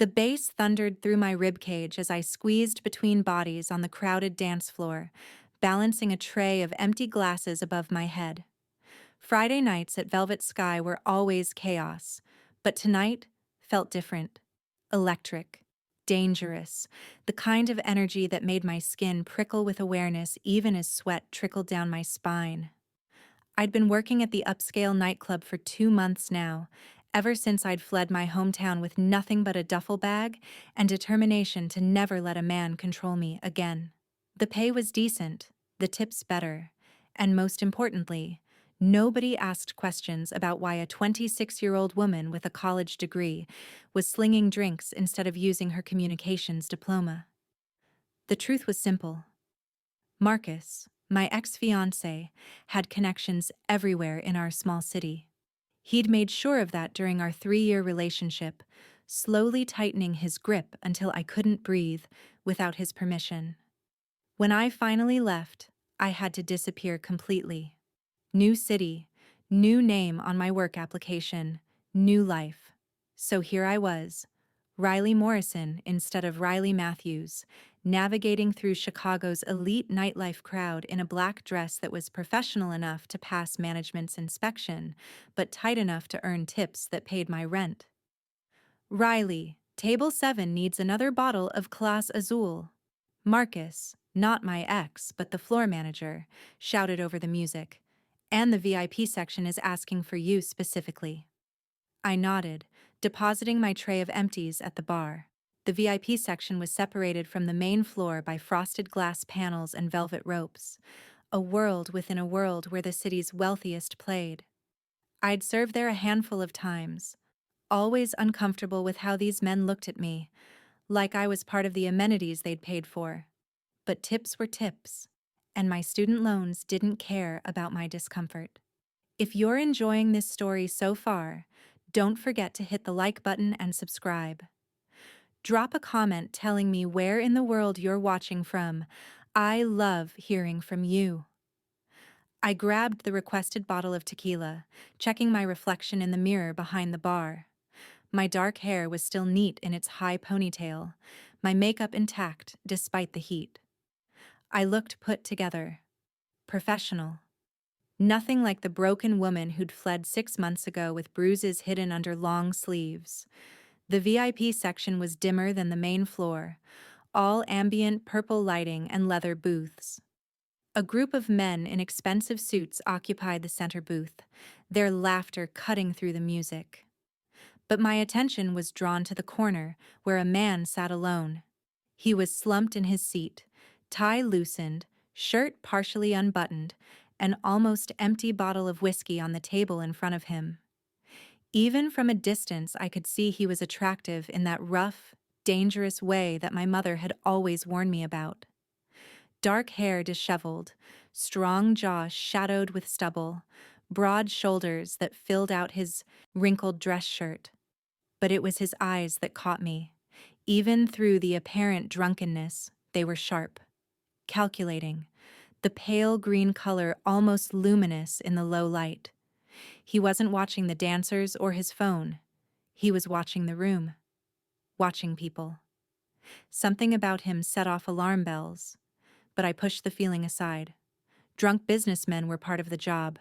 The bass thundered through my ribcage as I squeezed between bodies on the crowded dance floor, balancing a tray of empty glasses above my head. Friday nights at Velvet Sky were always chaos, but tonight felt different. Electric. Dangerous. The kind of energy that made my skin prickle with awareness even as sweat trickled down my spine. I'd been working at the upscale nightclub for 2 months now, ever since I'd fled my hometown with nothing but a duffel bag and determination to never let a man control me again. The pay was decent, the tips better, and most importantly, nobody asked questions about why a 26-year-old woman with a college degree was slinging drinks instead of using her communications diploma. The truth was simple. Marcus, my ex-fiancé, had connections everywhere in our small city. He'd made sure of that during our 3-year relationship, slowly tightening his grip until I couldn't breathe without his permission. When I finally left, I had to disappear completely. New city, new name on my work application, new life. So here I was, Riley Morrison instead of Riley Matthews, navigating through Chicago's elite nightlife crowd in a black dress that was professional enough to pass management's inspection, but tight enough to earn tips that paid my rent. Riley, table 7 needs another bottle of Class Azul. Marcus, not my ex, but the floor manager, shouted over the music. And the VIP section is asking for you specifically. I nodded, depositing my tray of empties at the bar. The VIP section was separated from the main floor by frosted glass panels and velvet ropes, a world within a world where the city's wealthiest played. I'd served there a handful of times, always uncomfortable with how these men looked at me, like I was part of the amenities they'd paid for. But tips were tips, and my student loans didn't care about my discomfort. If you're enjoying this story so far, don't forget to hit the like button and subscribe. Drop a comment telling me where in the world you're watching from. I love hearing from you. I grabbed the requested bottle of tequila, checking my reflection in the mirror behind the bar. My dark hair was still neat in its high ponytail, my makeup intact despite the heat. I looked put together. Professional. Nothing like the broken woman who'd fled 6 months ago with bruises hidden under long sleeves. The VIP section was dimmer than the main floor, all ambient purple lighting and leather booths. A group of men in expensive suits occupied the center booth, their laughter cutting through the music. But my attention was drawn to the corner where a man sat alone. He was slumped in his seat, tie loosened, shirt partially unbuttoned, an almost empty bottle of whiskey on the table in front of him. Even from a distance, I could see he was attractive in that rough, dangerous way that my mother had always warned me about. Dark hair disheveled, strong jaw shadowed with stubble, broad shoulders that filled out his wrinkled dress shirt. But it was his eyes that caught me. Even through the apparent drunkenness, they were sharp, calculating, the pale green color almost luminous in the low light. He wasn't watching the dancers or his phone. He was watching the room, watching people. Something about him set off alarm bells, but I pushed the feeling aside. Drunk businessmen were part of the job.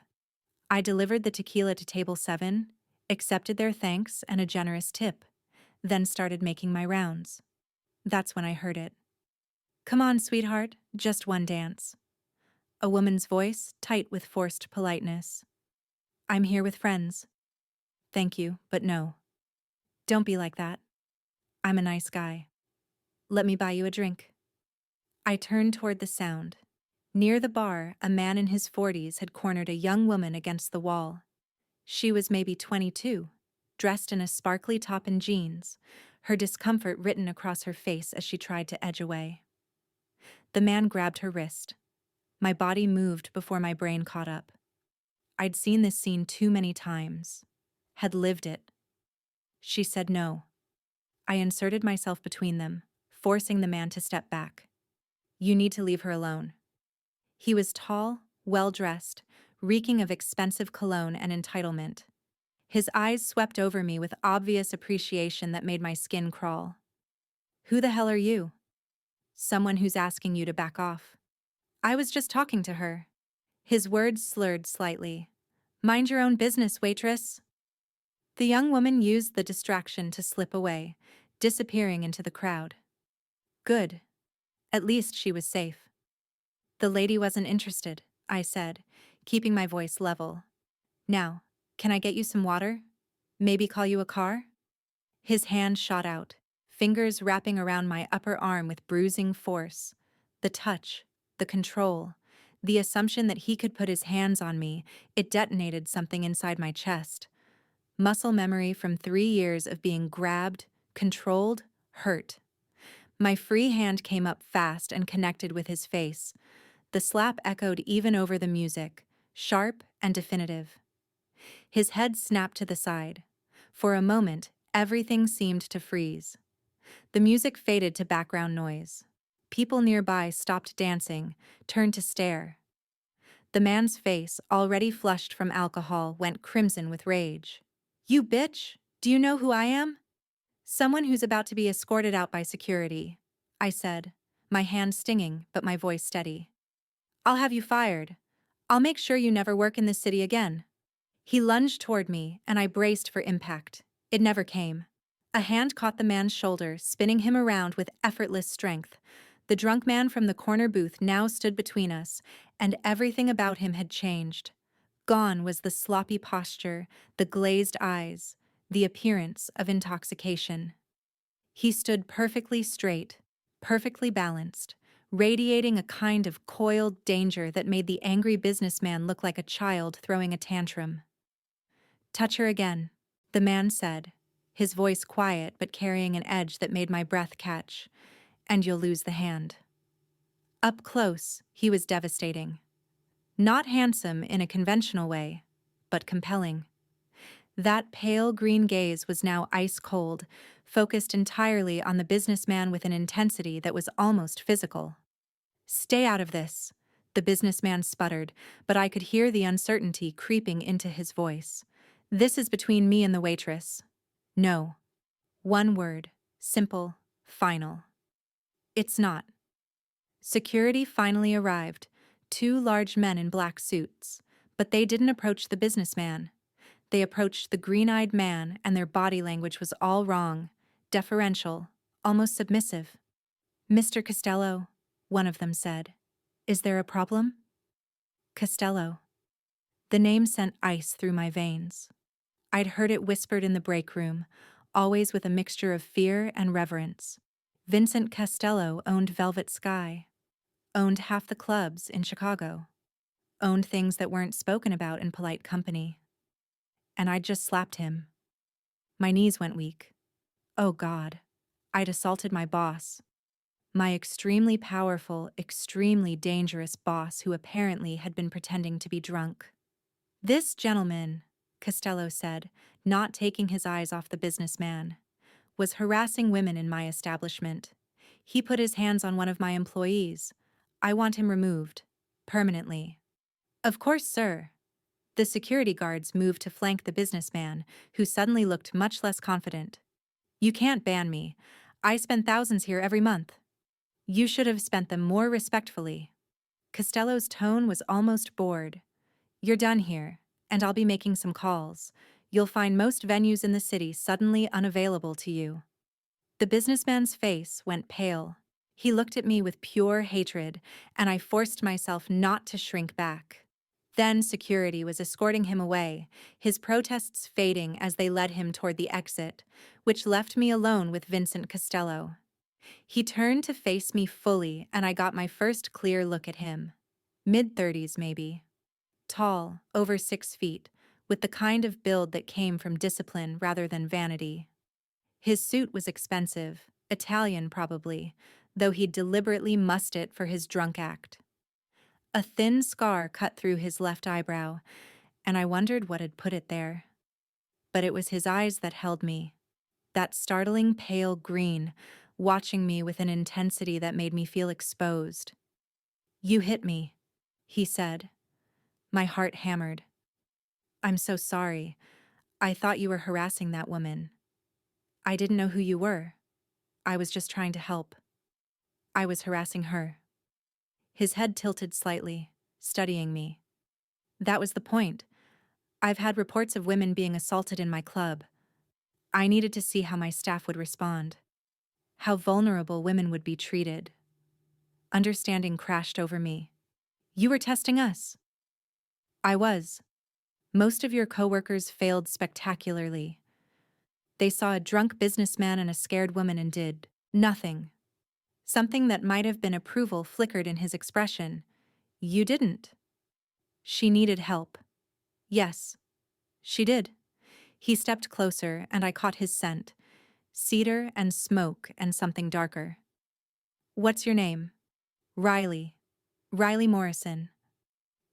I delivered the tequila to table 7, accepted their thanks and a generous tip, then started making my rounds. That's when I heard it. "Come on, sweetheart, just one dance." A woman's voice, tight with forced politeness. "I'm here with friends." "Thank you, but no." "Don't be like that. I'm a nice guy. Let me buy you a drink." I turned toward the sound. Near the bar, a man in his 40s had cornered a young woman against the wall. She was maybe 22, dressed in a sparkly top and jeans, her discomfort written across her face as she tried to edge away. The man grabbed her wrist. My body moved before my brain caught up. I'd seen this scene too many times, had lived it. She said no. I inserted myself between them, forcing the man to step back. "You need to leave her alone." He was tall, well-dressed, reeking of expensive cologne and entitlement. His eyes swept over me with obvious appreciation that made my skin crawl. "Who the hell are you?" "Someone who's asking you to back off." "I was just talking to her." His words slurred slightly. "Mind your own business, waitress." The young woman used the distraction to slip away, disappearing into the crowd. Good. At least she was safe. "The lady wasn't interested," I said, keeping my voice level. "Now, can I get you some water? Maybe call you a car?" His hand shot out, fingers wrapping around my upper arm with bruising force. The touch, the control, the assumption that he could put his hands on me, it detonated something inside my chest. Muscle memory from 3 years of being grabbed, controlled, hurt. My free hand came up fast and connected with his face. The slap echoed even over the music, sharp and definitive. His head snapped to the side. For a moment, everything seemed to freeze. The music faded to background noise. People nearby stopped dancing, turned to stare. The man's face, already flushed from alcohol, went crimson with rage. "You bitch! Do you know who I am?" "Someone who's about to be escorted out by security," I said, my hand stinging but my voice steady. "I'll have you fired. I'll make sure you never work in this city again." He lunged toward me, and I braced for impact. It never came. A hand caught the man's shoulder, spinning him around with effortless strength. The drunk man from the corner booth now stood between us, and everything about him had changed. Gone was the sloppy posture, the glazed eyes, the appearance of intoxication. He stood perfectly straight, perfectly balanced, radiating a kind of coiled danger that made the angry businessman look like a child throwing a tantrum. "Touch her again," the man said, his voice quiet but carrying an edge that made my breath catch, "and you'll lose the hand." Up close, he was devastating. Not handsome in a conventional way, but compelling. That pale green gaze was now ice cold, focused entirely on the businessman with an intensity that was almost physical. "Stay out of this," the businessman sputtered, but I could hear the uncertainty creeping into his voice. "This is between me and the waitress." "No." One word, simple, final. "It's not." Security finally arrived, 2 large men in black suits, but they didn't approach the businessman. They approached the green-eyed man, and their body language was all wrong, deferential, almost submissive. "Mr. Costello," one of them said, "is there a problem?" Costello. The name sent ice through my veins. I'd heard it whispered in the break room, always with a mixture of fear and reverence. Vincent Costello owned Velvet Sky, owned half the clubs in Chicago, owned things that weren't spoken about in polite company. And I'd just slapped him. My knees went weak. Oh God, I'd assaulted my boss. My extremely powerful, extremely dangerous boss who apparently had been pretending to be drunk. "This gentleman," Costello said, not taking his eyes off the businessman, "was harassing women in my establishment. He put his hands on one of my employees. I want him removed. Permanently." "Of course, sir." The security guards moved to flank the businessman, who suddenly looked much less confident. "You can't ban me. I spend thousands here every month." "You should have spent them more respectfully." Costello's tone was almost bored. "You're done here, and I'll be making some calls. You'll find most venues in the city suddenly unavailable to you." The businessman's face went pale. He looked at me with pure hatred, and I forced myself not to shrink back. Then security was escorting him away, his protests fading as they led him toward the exit, which left me alone with Vincent Costello. He turned to face me fully, and I got my first clear look at him. Mid-30s, maybe. Tall, over 6 feet, with the kind of build that came from discipline rather than vanity. His suit was expensive, Italian probably, though he'd deliberately mussed it for his drunk act. A thin scar cut through his left eyebrow, and I wondered what had put it there. But it was his eyes that held me, that startling pale green, watching me with an intensity that made me feel exposed. "You hit me," he said. My heart hammered. "I'm so sorry. I thought you were harassing that woman. I didn't know who you were. I was just trying to help. I was harassing her. His head tilted slightly, studying me. That was the point. I've had reports of women being assaulted in my club. I needed to see how my staff would respond, how vulnerable women would be treated. Understanding crashed over me. You were testing us. I was. Most of your coworkers failed spectacularly. They saw a drunk businessman and a scared woman and did nothing. Something that might have been approval flickered in his expression. You didn't. She needed help. Yes, she did. He stepped closer, and I caught his scent. Cedar and smoke and something darker. What's your name? Riley. Riley Morrison.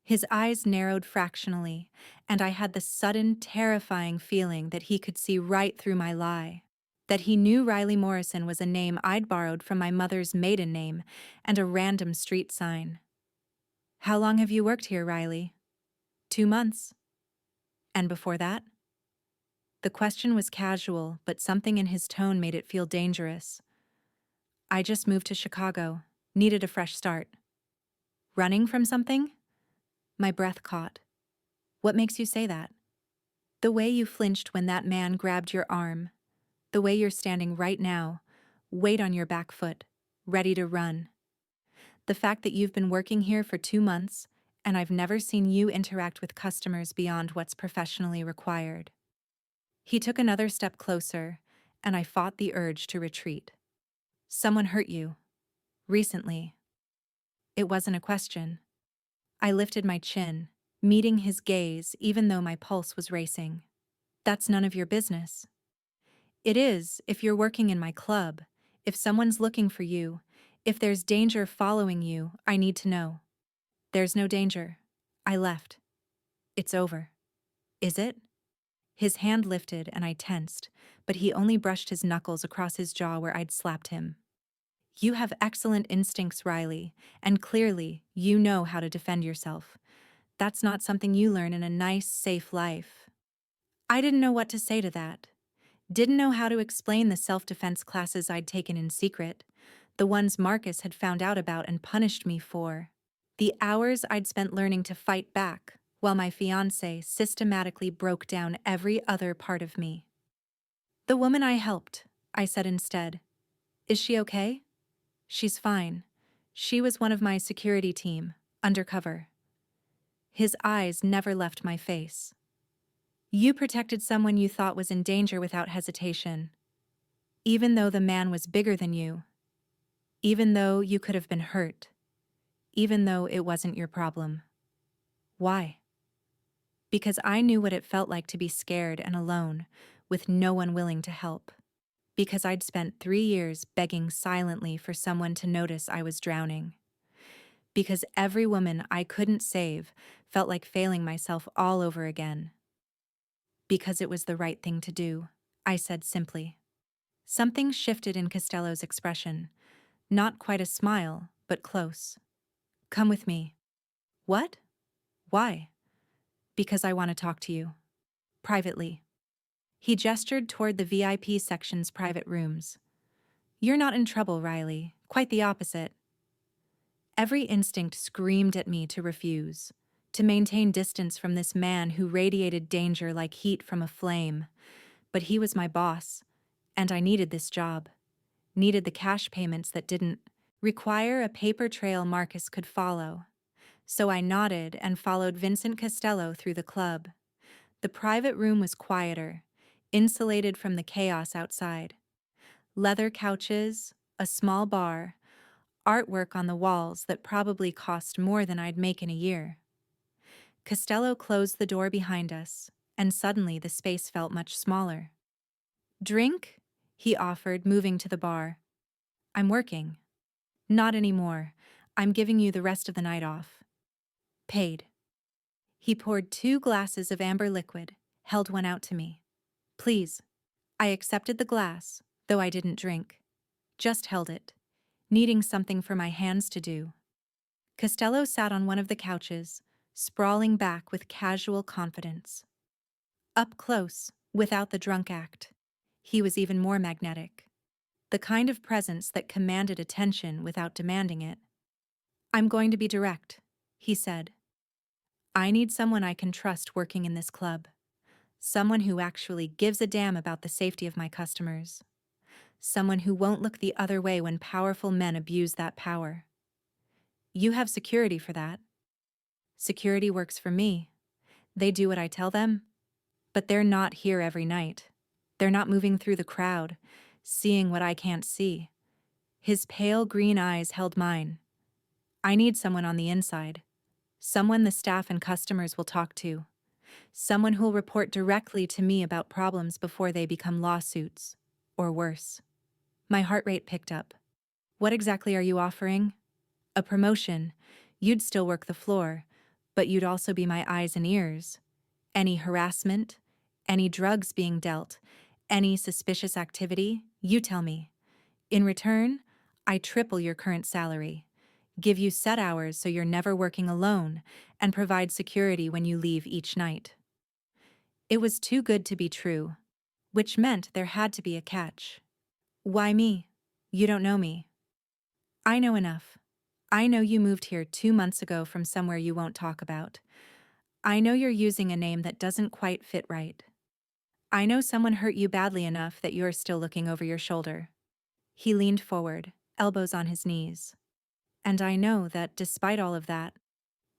His eyes narrowed fractionally, and I had the sudden, terrifying feeling that he could see right through my lie. That he knew Riley Morrison was a name I'd borrowed from my mother's maiden name and a random street sign. How long have you worked here, Riley? 2 months. And before that? The question was casual, but something in his tone made it feel dangerous. I just moved to Chicago, needed a fresh start. Running from something? My breath caught. What makes you say that? The way you flinched when that man grabbed your arm. The way you're standing right now, weight on your back foot, ready to run. The fact that you've been working here for 2 months, and I've never seen you interact with customers beyond what's professionally required. He took another step closer, and I fought the urge to retreat. Someone hurt you. Recently. It wasn't a question. I lifted my chin, meeting his gaze even though my pulse was racing. That's none of your business. It is if you're working in my club, if someone's looking for you, if there's danger following you, I need to know. There's no danger. I left. It's over. Is it? His hand lifted and I tensed, but he only brushed his knuckles across his jaw where I'd slapped him. You have excellent instincts, Riley, and clearly, you know how to defend yourself. That's not something you learn in a nice, safe life. I didn't know what to say to that. Didn't know how to explain the self-defense classes I'd taken in secret, the ones Marcus had found out about and punished me for. The hours I'd spent learning to fight back, while my fiancé systematically broke down every other part of me. The woman I helped, I said instead. Is she okay? She's fine. She was one of my security team, Undercover. His eyes never left my face. You protected someone you thought was in danger without hesitation. Even though the man was bigger than you. Even though you could have been hurt. Even though it wasn't your problem. Why? Because I knew what it felt like to be scared and alone, with no one willing to help. Because I'd spent 3 years begging silently for someone to notice I was drowning. Because every woman I couldn't save felt like failing myself all over again. Because it was the right thing to do, I said simply. Something shifted in Costello's expression. Not quite a smile, but close. Come with me. What? Why? Because I want to talk to you. Privately. He gestured toward the VIP section's private rooms. You're not in trouble, Riley. Quite the opposite. Every instinct screamed at me to refuse, to maintain distance from this man who radiated danger like heat from a flame. But he was my boss, and I needed this job. Needed the cash payments that didn't require a paper trail Marcus could follow. So I nodded and followed Vincent Costello through the club. The private room was quieter, insulated from the chaos outside. Leather couches, a small bar, artwork on the walls that probably cost more than I'd make in a year. Costello closed the door behind us, and suddenly the space felt much smaller. Drink? He offered, moving to the bar. I'm working. Not anymore. I'm giving you the rest of the night off. Paid. He poured 2 glasses of amber liquid, held one out to me. Please. I accepted the glass, though I didn't drink. Just held it, needing something for my hands to do. Costello sat on one of the couches, sprawling back with casual confidence. Up close, Without the drunk act, he was even more magnetic. The kind of presence that commanded attention without demanding it. "I'm going to be direct," he said. "I need someone I can trust working in this club. Someone who actually gives a damn about the safety of my customers. Someone who won't look the other way when powerful men abuse that power. You have security for that. Security works for me. They do what I tell them, but they're not here every night. They're not moving through the crowd, seeing what I can't see." His pale green eyes held mine. "I need someone on the inside. Someone the staff and customers will talk to. Someone who'll report directly to me about problems before they become lawsuits, or worse." My heart rate picked up. "What exactly are you offering?" "A promotion. You'd still work the floor, but you'd also be my eyes and ears. Any harassment, any drugs being dealt, any suspicious activity, you tell me. In return, I triple your current salary, give you set hours so you're never working alone, and provide security when you leave each night." It was too good to be true, which meant there had to be a catch. "Why me? You don't know me." "I know enough. I know you moved here 2 months ago from somewhere you won't talk about. I know you're using a name that doesn't quite fit right. I know someone hurt you badly enough that you're still looking over your shoulder." He leaned forward, elbows on his knees. "And I know that despite all of that,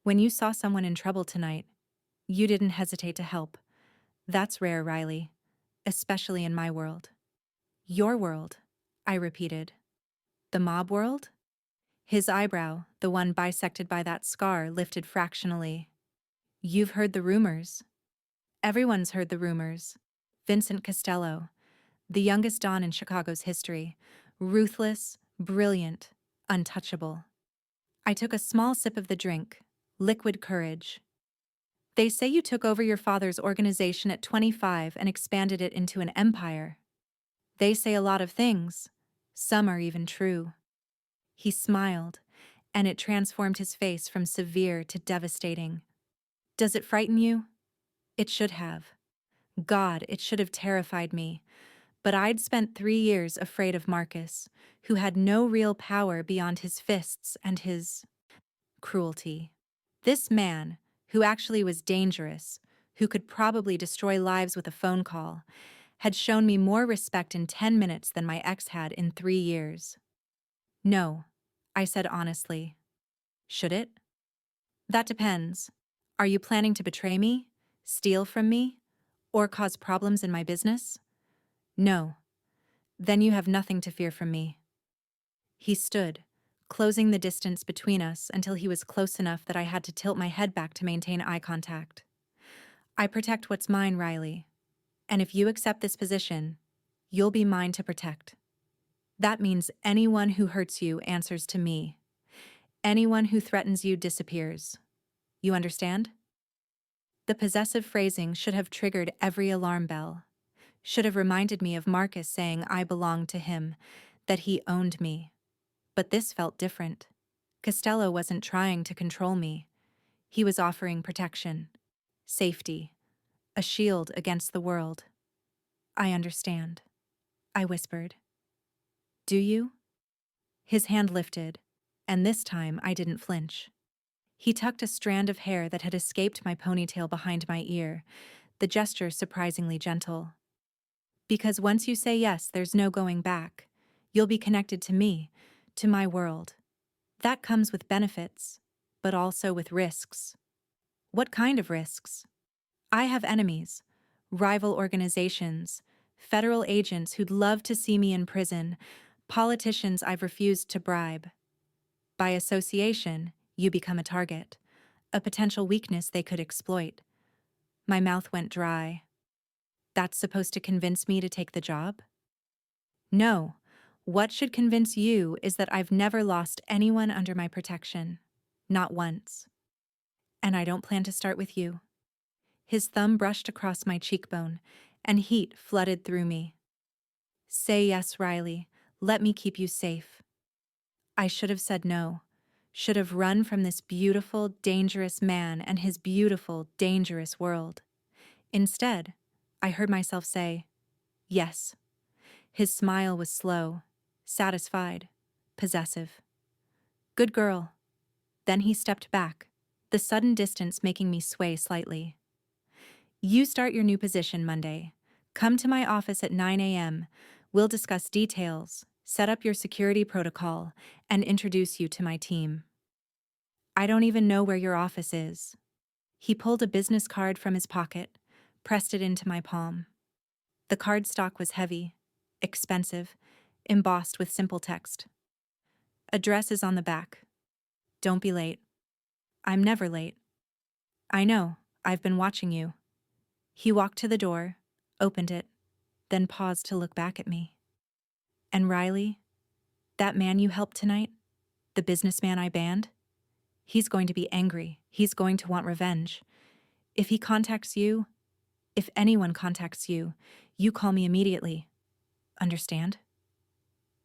when you saw someone in trouble tonight, you didn't hesitate to help. That's rare, Riley, especially in my world." "Your world," I repeated. "The mob world?" His eyebrow, the one bisected by that scar, lifted fractionally. "You've heard the rumors." "Everyone's heard the rumors. Vincent Costello, the youngest Don in Chicago's history, ruthless, brilliant, untouchable." I took a small sip of the drink, liquid courage. "They say you took over your father's organization at 25 and expanded it into an empire. They say a lot of things. Some are even true." He smiled, and it transformed his face from severe to devastating. "Does it frighten you?" It should have. God, it should have terrified me. But I'd spent 3 years afraid of Marcus, who had no real power beyond his fists and his cruelty. This man, who actually was dangerous, who could probably destroy lives with a phone call, had shown me more respect in 10 minutes than my ex had in 3 years. "No," I said honestly. "Should it?" "That depends. Are you planning to betray me, steal from me, or cause problems in my business?" "No." "Then you have nothing to fear from me." He stood, closing the distance between us until he was close enough that I had to tilt my head back to maintain eye contact. "I protect what's mine, Riley. And if you accept this position, you'll be mine to protect. That means anyone who hurts you answers to me. Anyone who threatens you disappears. You understand?" The possessive phrasing should have triggered every alarm bell. Should have reminded me of Marcus saying I belonged to him, that he owned me. But this felt different. Costello wasn't trying to control me. He was offering protection, safety, a shield against the world. "I understand," I whispered. "Do you?" His hand lifted, and this time I didn't flinch. He tucked a strand of hair that had escaped my ponytail behind my ear, the gesture surprisingly gentle. "Because once you say yes, there's no going back. You'll be connected to me, to my world. That comes with benefits, but also with risks." "What kind of risks?" "I have enemies, rival organizations, federal agents who'd love to see me in prison, politicians I've refused to bribe. By association, you become a target, a potential weakness they could exploit." My mouth went dry. "That's supposed to convince me to take the job?" "No. What should convince you is that I've never lost anyone under my protection. Not once. And I don't plan to start with you." His thumb brushed across my cheekbone, and heat flooded through me. "Say yes, Riley. Let me keep you safe." I should have said no. Should have run from this beautiful, dangerous man and his beautiful, dangerous world. Instead, I heard myself say, yes. His smile was slow, satisfied, possessive. Good girl. Then he stepped back, the sudden distance making me sway slightly. You start your new position Monday. Come to my office at 9 a.m. We'll discuss details, set up your security protocol, and introduce you to my team. I don't even know where your office is. He pulled a business card from his pocket, pressed it into my palm. The cardstock was heavy, expensive, embossed with simple text. Address is on the back. Don't be late. I'm never late. I know, I've been watching you. He walked to the door, opened it, then paused to look back at me. And Riley, that man you helped tonight, the businessman I banned, he's going to be angry. He's going to want revenge. If he contacts you, if anyone contacts you, you call me immediately. Understand?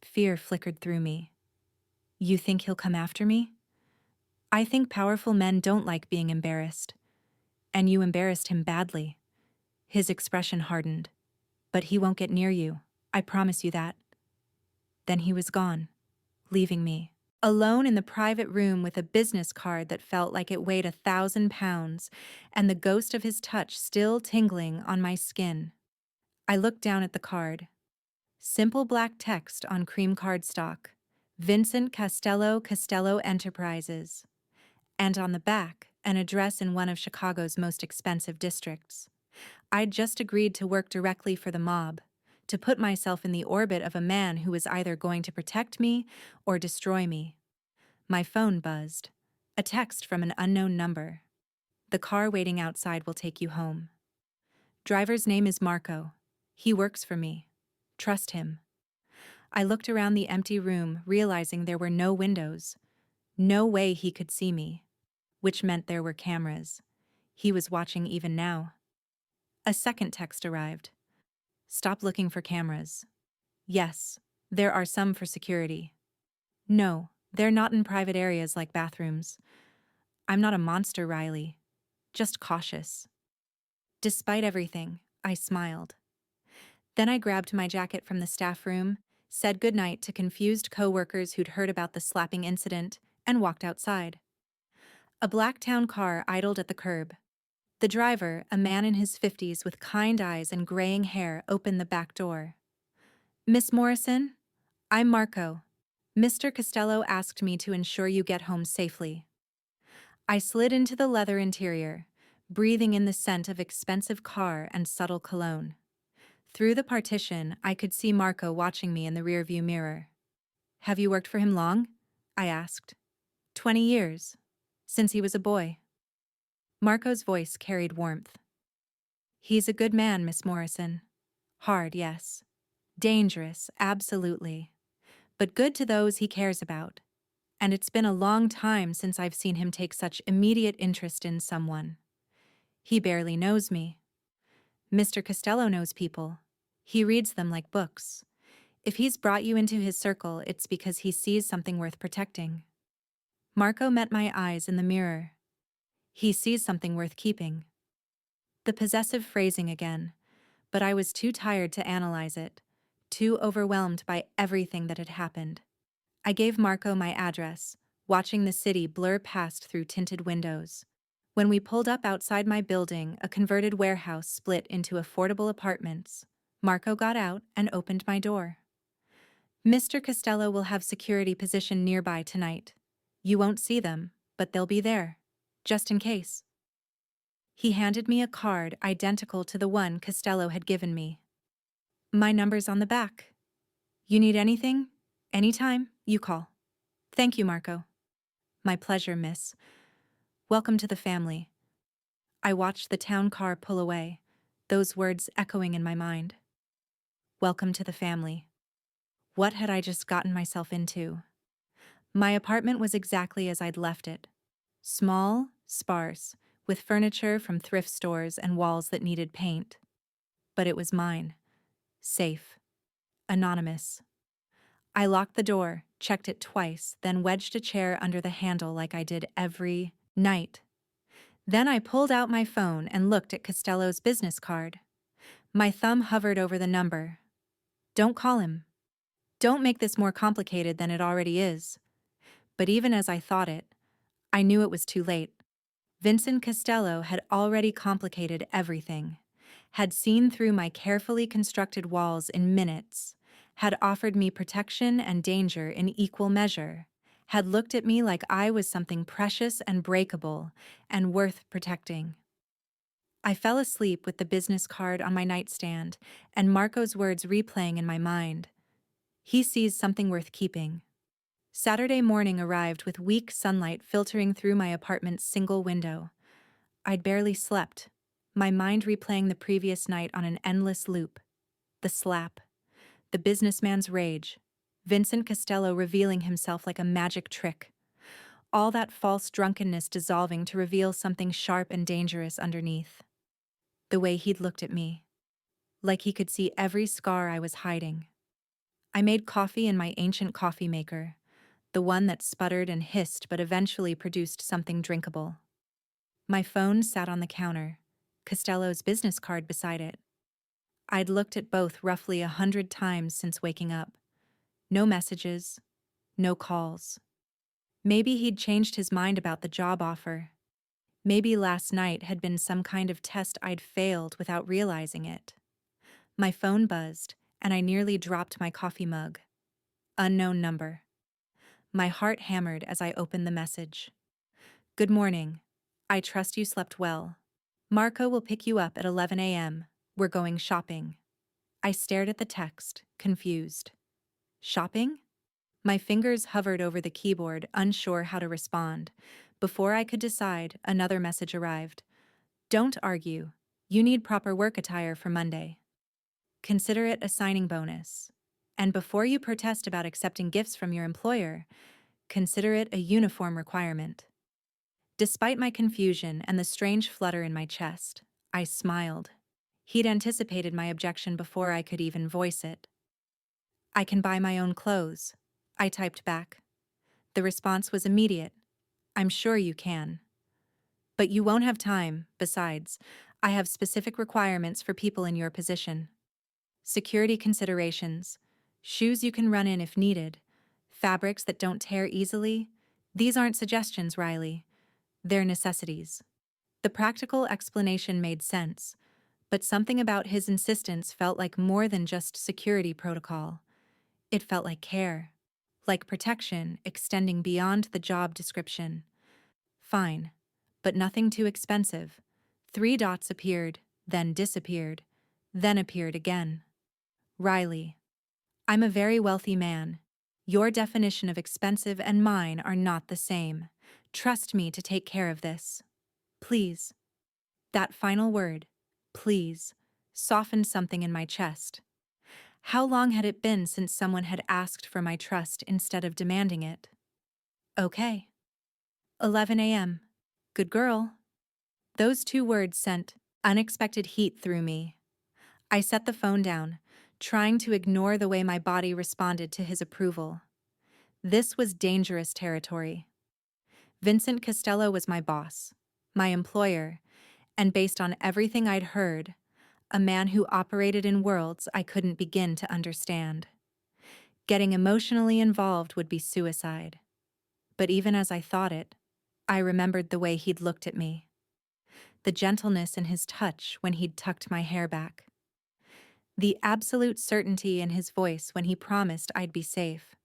Fear flickered through me. You think he'll come after me? I think powerful men don't like being embarrassed. And you embarrassed him badly. His expression hardened. But he won't get near you. I promise you that. Then he was gone, leaving me alone in the private room with a business card that felt like it weighed 1,000 pounds and the ghost of his touch still tingling on my skin. I looked down at the card. Simple black text on cream cardstock. Vincent Costello Enterprises. And on the back, an address in one of Chicago's most expensive districts. I'd just agreed to work directly for the mob, to put myself in the orbit of a man who was either going to protect me or destroy me. My phone buzzed. A text from an unknown number. The car waiting outside will take you home. Driver's name is Marco. He works for me. Trust him. I looked around the empty room, realizing there were no windows. No way he could see me. Which meant there were cameras. He was watching even now. A second text arrived. Stop looking for cameras. Yes, there are some for security. No, they're not in private areas like bathrooms. I'm not a monster, Riley. Just cautious. Despite everything, I smiled. Then I grabbed my jacket from the staff room, said goodnight to confused co-workers who'd heard about the slapping incident, and walked outside. A black town car idled at the curb. The driver, a man in his 50s with kind eyes and graying hair, opened the back door. Miss Morrison? I'm Marco. Mr. Costello asked me to ensure you get home safely. I slid into the leather interior, breathing in the scent of expensive car and subtle cologne. Through the partition, I could see Marco watching me in the rearview mirror. Have you worked for him long? I asked. 20 years. Since he was a boy. Marco's voice carried warmth. He's a good man, Miss Morrison. Hard, yes. Dangerous, absolutely. But good to those he cares about. And it's been a long time since I've seen him take such immediate interest in someone. He barely knows me. Mr. Costello knows people. He reads them like books. If he's brought you into his circle, it's because he sees something worth protecting. Marco met my eyes in the mirror. He sees something worth keeping. The possessive phrasing again, but I was too tired to analyze it, too overwhelmed by everything that had happened. I gave Marco my address, watching the city blur past through tinted windows. When we pulled up outside my building, a converted warehouse split into affordable apartments. Marco got out and opened my door. Mr. Costello will have security positioned nearby tonight. You won't see them, but they'll be there, just in case. He handed me a card identical to the one Costello had given me. My number's on the back. You need anything? Anytime, you call. Thank you, Marco. My pleasure, miss. Welcome to the family. I watched the town car pull away, those words echoing in my mind. Welcome to the family. What had I just gotten myself into? My apartment was exactly as I'd left it. Small, sparse, with furniture from thrift stores and walls that needed paint. But it was mine. Safe. Anonymous. I locked the door, checked it twice, then wedged a chair under the handle like I did every night. Then I pulled out my phone and looked at Costello's business card. My thumb hovered over the number. Don't call him. Don't make this more complicated than it already is. But even as I thought it, I knew it was too late. Vincent Costello had already complicated everything, had seen through my carefully constructed walls in minutes, had offered me protection and danger in equal measure, had looked at me like I was something precious and breakable and worth protecting. I fell asleep with the business card on my nightstand and Marco's words replaying in my mind. He sees something worth keeping. Saturday morning arrived with weak sunlight filtering through my apartment's single window. I'd barely slept, my mind replaying the previous night on an endless loop. The slap, the businessman's rage, Vincent Costello revealing himself like a magic trick. All that false drunkenness dissolving to reveal something sharp and dangerous underneath. The way he'd looked at me, like he could see every scar I was hiding. I made coffee in my ancient coffee maker, the one that sputtered and hissed but eventually produced something drinkable. My phone sat on the counter, Costello's business card beside it. I'd looked at both roughly 100 times since waking up. No messages, no calls. Maybe he'd changed his mind about the job offer. Maybe last night had been some kind of test I'd failed without realizing it. My phone buzzed, and I nearly dropped my coffee mug. Unknown number. My heart hammered as I opened the message. Good morning. I trust you slept well. Marco will pick you up at 11 a.m. We're going shopping. I stared at the text, confused. Shopping? My fingers hovered over the keyboard, unsure how to respond. Before I could decide, another message arrived. Don't argue. You need proper work attire for Monday. Consider it a signing bonus. And before you protest about accepting gifts from your employer, consider it a uniform requirement. Despite my confusion and the strange flutter in my chest, I smiled. He'd anticipated my objection before I could even voice it. I can buy my own clothes, I typed back. The response was immediate. I'm sure you can. But you won't have time, besides, I have specific requirements for people in your position. Security considerations, shoes you can run in if needed, fabrics that don't tear easily. These aren't suggestions, Riley. They're necessities. The practical explanation made sense, but something about his insistence felt like more than just security protocol. It felt like care, like protection extending beyond the job description. Fine, but nothing too expensive. 3 dots appeared, then disappeared, then appeared again. Riley. I'm a very wealthy man. Your definition of expensive and mine are not the same. Trust me to take care of this. Please. That final word, please, softened something in my chest. How long had it been since someone had asked for my trust instead of demanding it? Okay. 11 a.m. Good girl. Those 2 words sent unexpected heat through me. I set the phone down, trying to ignore the way my body responded to his approval. This was dangerous territory. Vincent Costello was my boss, my employer, and based on everything I'd heard, a man who operated in worlds I couldn't begin to understand. Getting emotionally involved would be suicide. But even as I thought it, I remembered the way he'd looked at me. The gentleness in his touch when he'd tucked my hair back. The absolute certainty in his voice when he promised I'd be safe.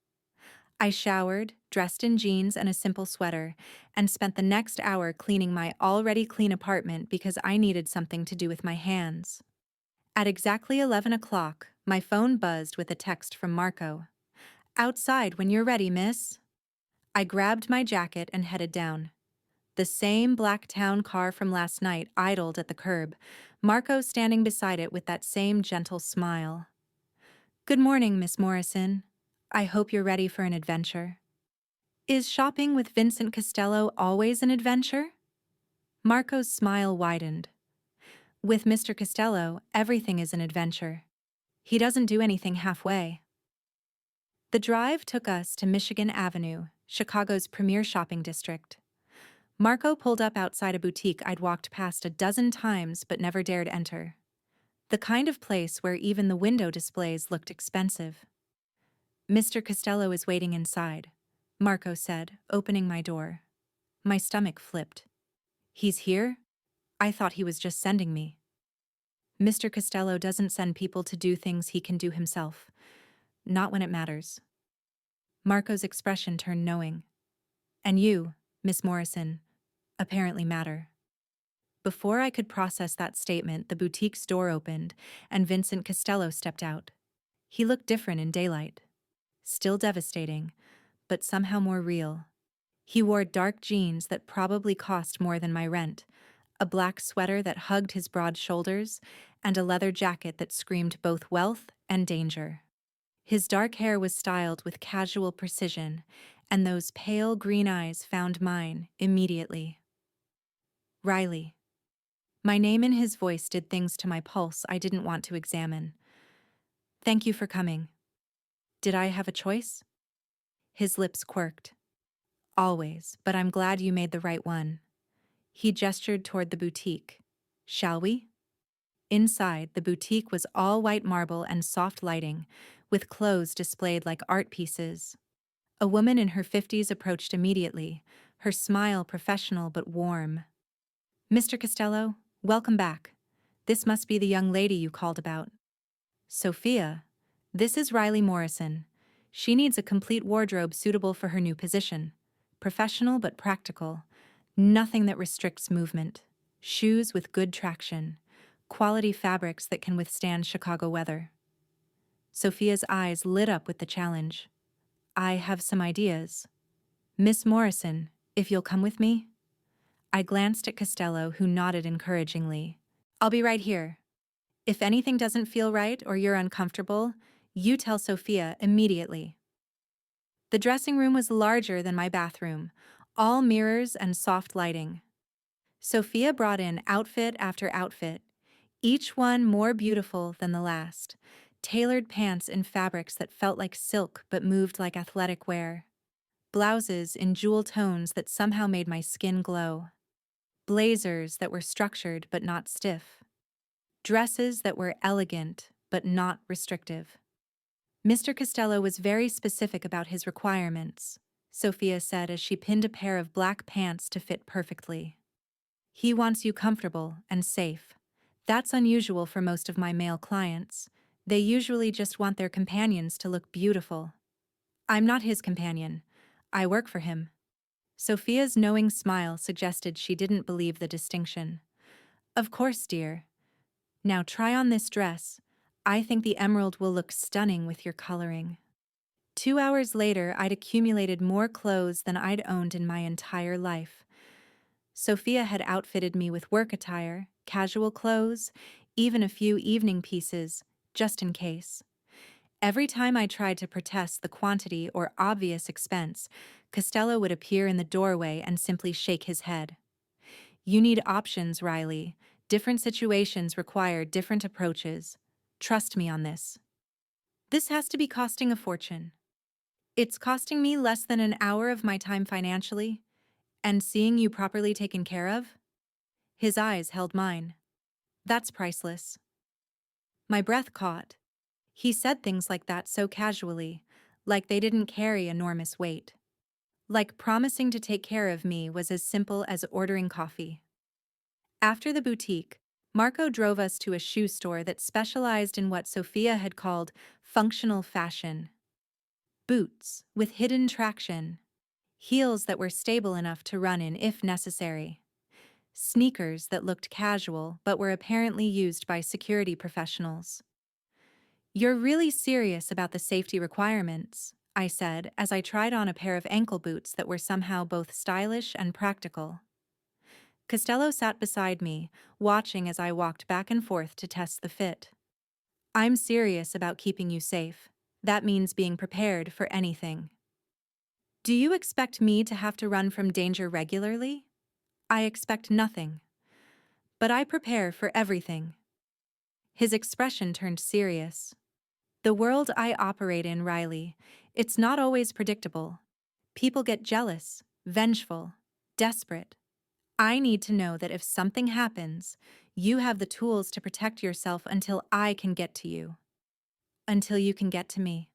I showered, dressed in jeans and a simple sweater, and spent the next hour cleaning my already clean apartment because I needed something to do with my hands. At exactly 11 o'clock, my phone buzzed with a text from Marco. Outside when you're ready, miss. I grabbed my jacket and headed down. The same black town car from last night idled at the curb, Marco standing beside it with that same gentle smile. Good morning, Miss Morrison. I hope you're ready for an adventure. Is shopping with Vincent Costello always an adventure? Marco's smile widened. With Mr. Costello, everything is an adventure. He doesn't do anything halfway. The drive took us to Michigan Avenue, Chicago's premier shopping district. Marco pulled up outside a boutique I'd walked past a dozen times but never dared enter. The kind of place where even the window displays looked expensive. "Mr. Costello is waiting inside," Marco said, opening my door. My stomach flipped. "He's here? I thought he was just sending me." "Mr. Costello doesn't send people to do things he can do himself. Not when it matters." Marco's expression turned knowing. "And you, Miss Morrison, apparently matter." Before I could process that statement, the boutique's door opened, and Vincent Costello stepped out. He looked different in daylight. Still devastating, but somehow more real. He wore dark jeans that probably cost more than my rent, a black sweater that hugged his broad shoulders, and a leather jacket that screamed both wealth and danger. His dark hair was styled with casual precision, and those pale green eyes found mine immediately. "Riley." My name in his voice did things to my pulse I didn't want to examine. "Thank you for coming." Did I have a choice? His lips quirked. "Always, but I'm glad you made the right one." He gestured toward the boutique. "Shall we?" Inside, the boutique was all white marble and soft lighting, with clothes displayed like art pieces. A woman in her 50s approached immediately, her smile professional but warm. "Mr. Costello, welcome back. This must be the young lady you called about." "Sophia, this is Riley Morrison. She needs a complete wardrobe suitable for her new position. Professional but practical. Nothing that restricts movement. Shoes with good traction. Quality fabrics that can withstand Chicago weather." Sophia's eyes lit up with the challenge. "I have some ideas. Miss Morrison, if you'll come with me?" I glanced at Costello, who nodded encouragingly. "I'll be right here. If anything doesn't feel right or you're uncomfortable, you tell Sophia immediately." The dressing room was larger than my bathroom, all mirrors and soft lighting. Sophia brought in outfit after outfit, each one more beautiful than the last. Tailored pants in fabrics that felt like silk but moved like athletic wear. Blouses in jewel tones that somehow made my skin glow. Blazers that were structured but not stiff. Dresses that were elegant but not restrictive. Mr. Costello was very specific about his requirements, Sophia said as she pinned a pair of black pants to fit perfectly. "He wants you comfortable and safe. That's unusual for most of my male clients. They usually just want their companions to look beautiful." "I'm not his companion. I work for him." Sophia's knowing smile suggested she didn't believe the distinction. "Of course, dear. Now try on this dress. I think the emerald will look stunning with your coloring." 2 hours later, I'd accumulated more clothes than I'd owned in my entire life. Sophia had outfitted me with work attire, casual clothes, even a few evening pieces, just in case. Every time I tried to protest the quantity or obvious expense, Costello would appear in the doorway and simply shake his head. "You need options, Riley. Different situations require different approaches. Trust me on this." "This has to be costing a fortune." "It's costing me less than an hour of my time financially, and seeing you properly taken care of." His eyes held mine. "That's priceless." My breath caught. He said things like that so casually, like they didn't carry enormous weight. Like promising to take care of me was as simple as ordering coffee. After the boutique, Marco drove us to a shoe store that specialized in what Sophia had called functional fashion. Boots with hidden traction. Heels that were stable enough to run in if necessary. Sneakers that looked casual but were apparently used by security professionals. "You're really serious about the safety requirements," I said as I tried on a pair of ankle boots that were somehow both stylish and practical. Costello sat beside me, watching as I walked back and forth to test the fit. "I'm serious about keeping you safe. That means being prepared for anything." "Do you expect me to have to run from danger regularly?" "I expect nothing. But I prepare for everything." His expression turned serious. "The world I operate in, Riley, it's not always predictable. People get jealous, vengeful, desperate. I need to know that if something happens, You have the tools to protect yourself until I can get to you. Until you can get to me,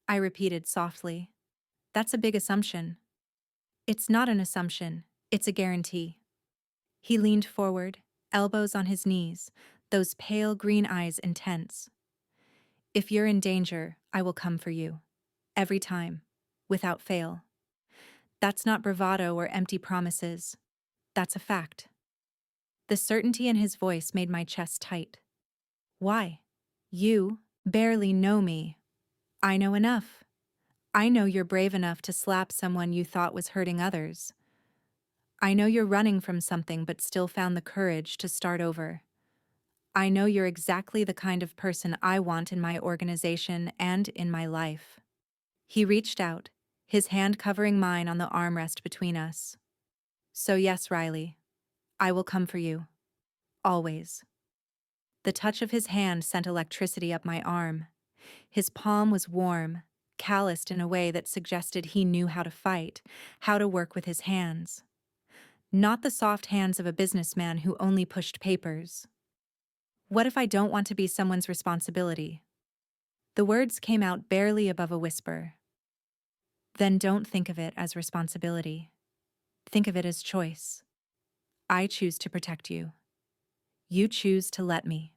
I repeated softly. That's a big assumption. It's not an assumption, it's a guarantee. He leaned forward, elbows on his knees, those pale green eyes intense. If you're in danger, I will come for you. Every time. Without fail. That's not bravado or empty promises. That's a fact. The certainty in his voice made my chest tight. Why? You barely know me. I know enough. I know you're brave enough to slap someone you thought was hurting others. I know you're running from something but still found the courage to start over. I know you're exactly the kind of person I want in my organization and in my life. He reached out, his hand covering mine on the armrest between us. So yes, Riley, I will come for you. Always. The touch of his hand sent electricity up my arm. His palm was warm, calloused in a way that suggested he knew how to fight, how to work with his hands. Not the soft hands of a businessman who only pushed papers. What if I don't want to be someone's responsibility? The words came out barely above a whisper. Then don't think of it as responsibility. Think of it as choice. I choose to protect you. You choose to let me.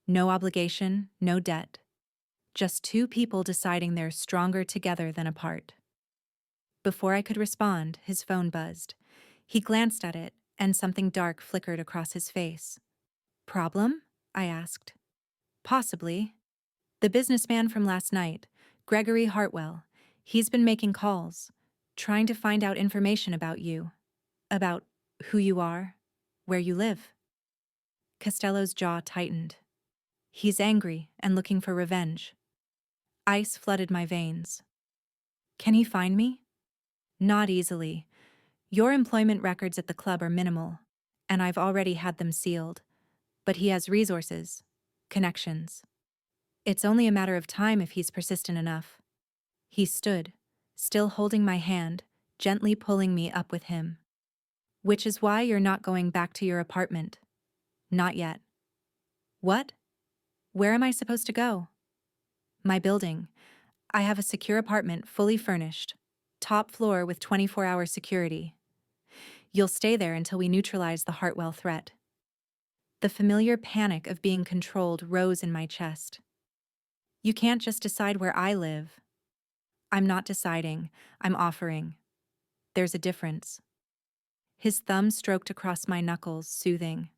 No obligation, no debt. Just two people deciding they're stronger together than apart. Before I could respond, his phone buzzed. He glanced at it, and something dark flickered across his face. Problem? I asked. Possibly. The businessman from last night, Gregory Hartwell. He's been making calls, trying to find out information about you. About who you are, where you live. Costello's jaw tightened. He's angry and looking for revenge. Ice flooded my veins. Can he find me? Not easily. Your employment records at the club are minimal, and I've already had them sealed. But he has resources, connections. It's only a matter of time if he's persistent enough. He stood, still holding my hand, gently pulling me up with him. Which is why you're not going back to your apartment. Not yet. What? Where am I supposed to go? My building. I have a secure apartment fully furnished, top floor with 24-hour security. You'll stay there until we neutralize the Hartwell threat. The familiar panic of being controlled rose in my chest. You can't just decide where I live. I'm not deciding, I'm offering. There's a difference. His thumb stroked across my knuckles, soothing.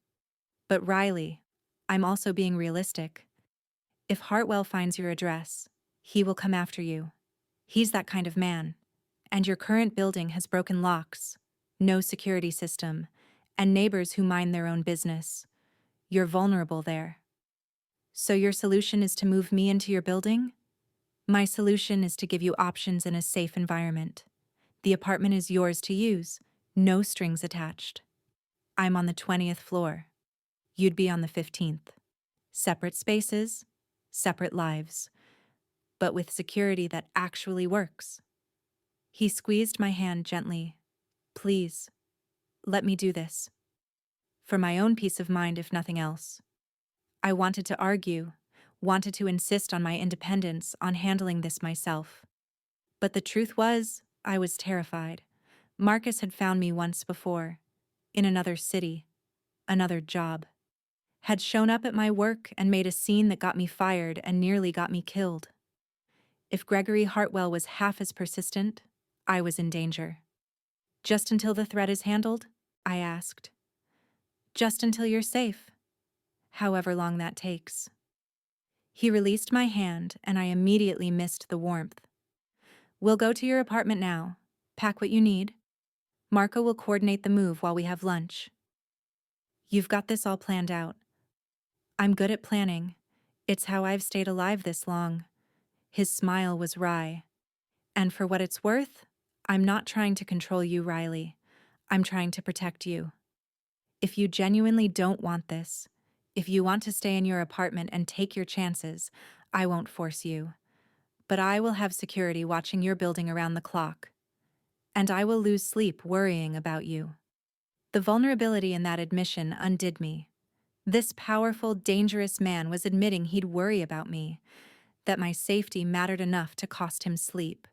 But Riley, I'm also being realistic. If Hartwell finds your address, he will come after you. He's that kind of man. And your current building has broken locks, no security system, and neighbors who mind their own business. You're vulnerable there. So your solution is to move me into your building? My solution is to give you options in a safe environment. The apartment is yours to use, no strings attached. I'm on the 20th floor. You'd be on the 15th. Separate spaces, separate lives, but with security that actually works. He squeezed my hand gently. Please, let me do this. For my own peace of mind, if nothing else. I wanted to argue, wanted to insist on my independence, on handling this myself. But the truth was, I was terrified. Marcus had found me once before, in another city, another job. Had shown up at my work and made a scene that got me fired and nearly got me killed. If Gregory Hartwell was half as persistent, I was in danger. Just until the threat is handled? I asked. Just until you're safe. However long that takes. He released my hand and I immediately missed the warmth. We'll go to your apartment now. Pack what you need. Marco will coordinate the move while we have lunch. You've got this all planned out. I'm good at planning. It's how I've stayed alive this long. His smile was wry. And for what it's worth, I'm not trying to control you, Riley. I'm trying to protect you. If you genuinely don't want this, if you want to stay in your apartment and take your chances, I won't force you. But I will have security watching your building around the clock. And I will lose sleep worrying about you. The vulnerability in that admission undid me. This powerful, dangerous man was admitting he'd worry about me, that my safety mattered enough to cost him sleep.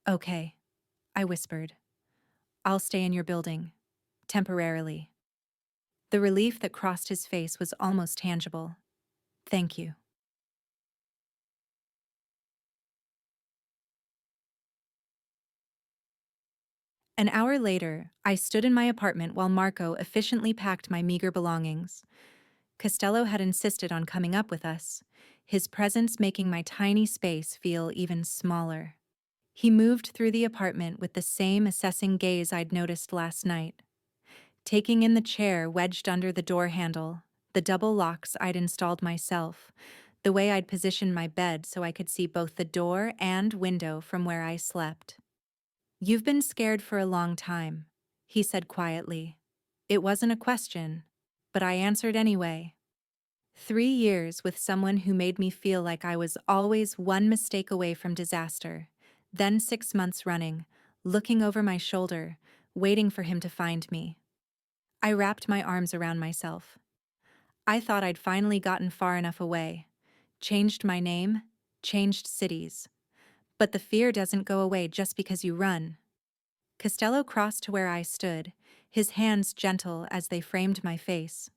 "Okay," I whispered. "I'll stay in your building. Temporarily." The relief that crossed his face was almost tangible. "Thank you." An hour later, I stood in my apartment while Marco efficiently packed my meager belongings. Costello had insisted on coming up with us, his presence making my tiny space feel even smaller. He moved through the apartment with the same assessing gaze I'd noticed last night, taking in the chair wedged under the door handle, the double locks I'd installed myself, the way I'd positioned my bed so I could see both the door and window from where I slept. "You've been scared for a long time," he said quietly. It wasn't a question, but I answered anyway. 3 years with someone who made me feel like I was always one mistake away from disaster, then 6 months running, looking over my shoulder, waiting for him to find me. I wrapped my arms around myself. I thought I'd finally gotten far enough away, changed my name, changed cities. But the fear doesn't go away just because you run. Costello crossed to where I stood, his hands gentle as they framed my face.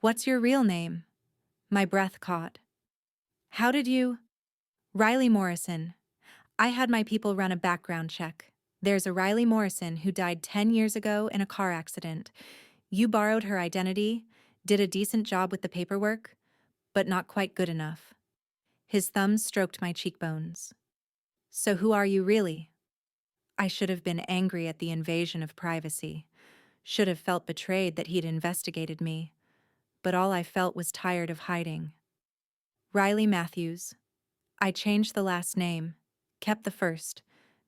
"What's your real name?" My breath caught. "How did you—" "Riley Morrison. I had my people run a background check. There's a Riley Morrison who died 10 years ago in a car accident. You borrowed her identity, did a decent job with the paperwork, but not quite good enough." His thumbs stroked my cheekbones. "So who are you really?" I should have been angry at the invasion of privacy, should have felt betrayed that he'd investigated me, but all I felt was tired of hiding. "Riley Matthews. I changed the last name, kept the first,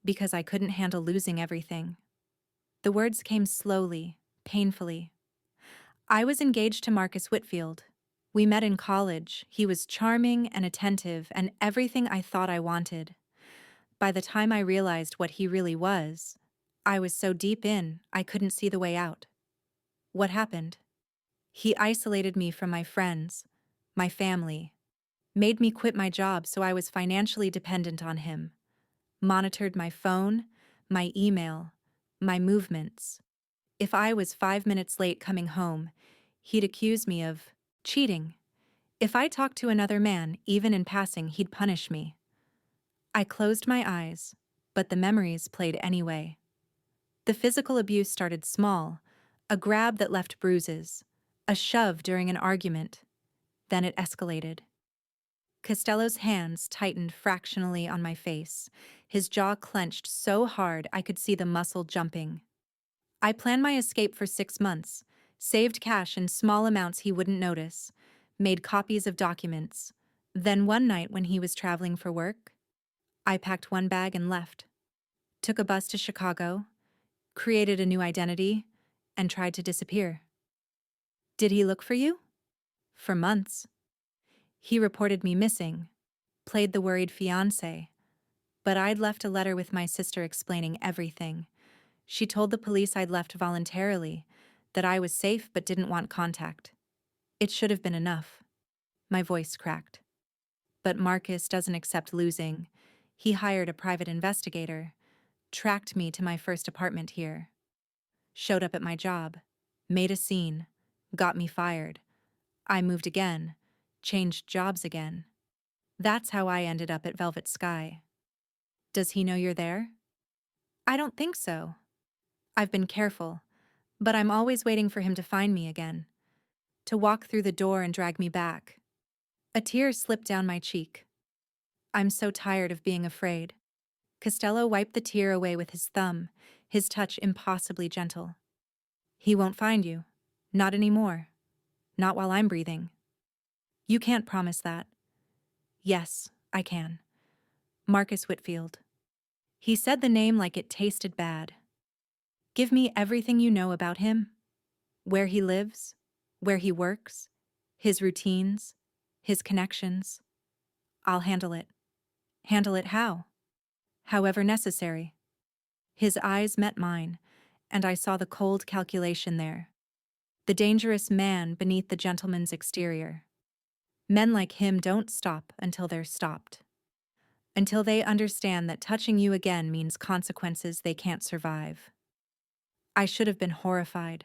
because I couldn't handle losing everything." The words came slowly, painfully. "I was engaged to Marcus Whitfield. We met in college. He was charming and attentive and everything I thought I wanted. By the time I realized what he really was, I was so deep in, I couldn't see the way out." "What happened?" "He isolated me from my friends, my family, made me quit my job so I was financially dependent on him, monitored my phone, my email, my movements. If I was 5 minutes late coming home, he'd accuse me of cheating. If I talked to another man, even in passing, he'd punish me." I closed my eyes, but the memories played anyway. The physical abuse started small, a grab that left bruises, a shove during an argument. Then it escalated. Costello's hands tightened fractionally on my face, his jaw clenched so hard I could see the muscle jumping. I planned my escape for 6 months, saved cash in small amounts he wouldn't notice, made copies of documents. Then one night when he was traveling for work, I packed one bag and left. Took a bus to Chicago, created a new identity, and tried to disappear. "Did he look for you?" "For months. He reported me missing, played the worried fiancé, but I'd left a letter with my sister explaining everything. She told the police I'd left voluntarily, that I was safe but didn't want contact. It should have been enough." My voice cracked. "But Marcus doesn't accept losing. He hired a private investigator, tracked me to my first apartment here, showed up at my job, made a scene, got me fired. I moved again, changed jobs again. That's how I ended up at Velvet Sky." "Does he know you're there?" "I don't think so. I've been careful, but I'm always waiting for him to find me again, to walk through the door and drag me back." A tear slipped down my cheek. "I'm so tired of being afraid." Costello wiped the tear away with his thumb, his touch impossibly gentle. "He won't find you. Not anymore. Not while I'm breathing." "You can't promise that." "Yes, I can. Marcus Whitfield." He said the name like it tasted bad. "Give me everything you know about him. Where he lives, where he works, his routines, his connections. I'll handle it." "Handle it how?" "However necessary." His eyes met mine, and I saw the cold calculation there. The dangerous man beneath the gentleman's exterior. Men like him don't stop until they're stopped. Until they understand that touching you again means consequences they can't survive. I should have been horrified.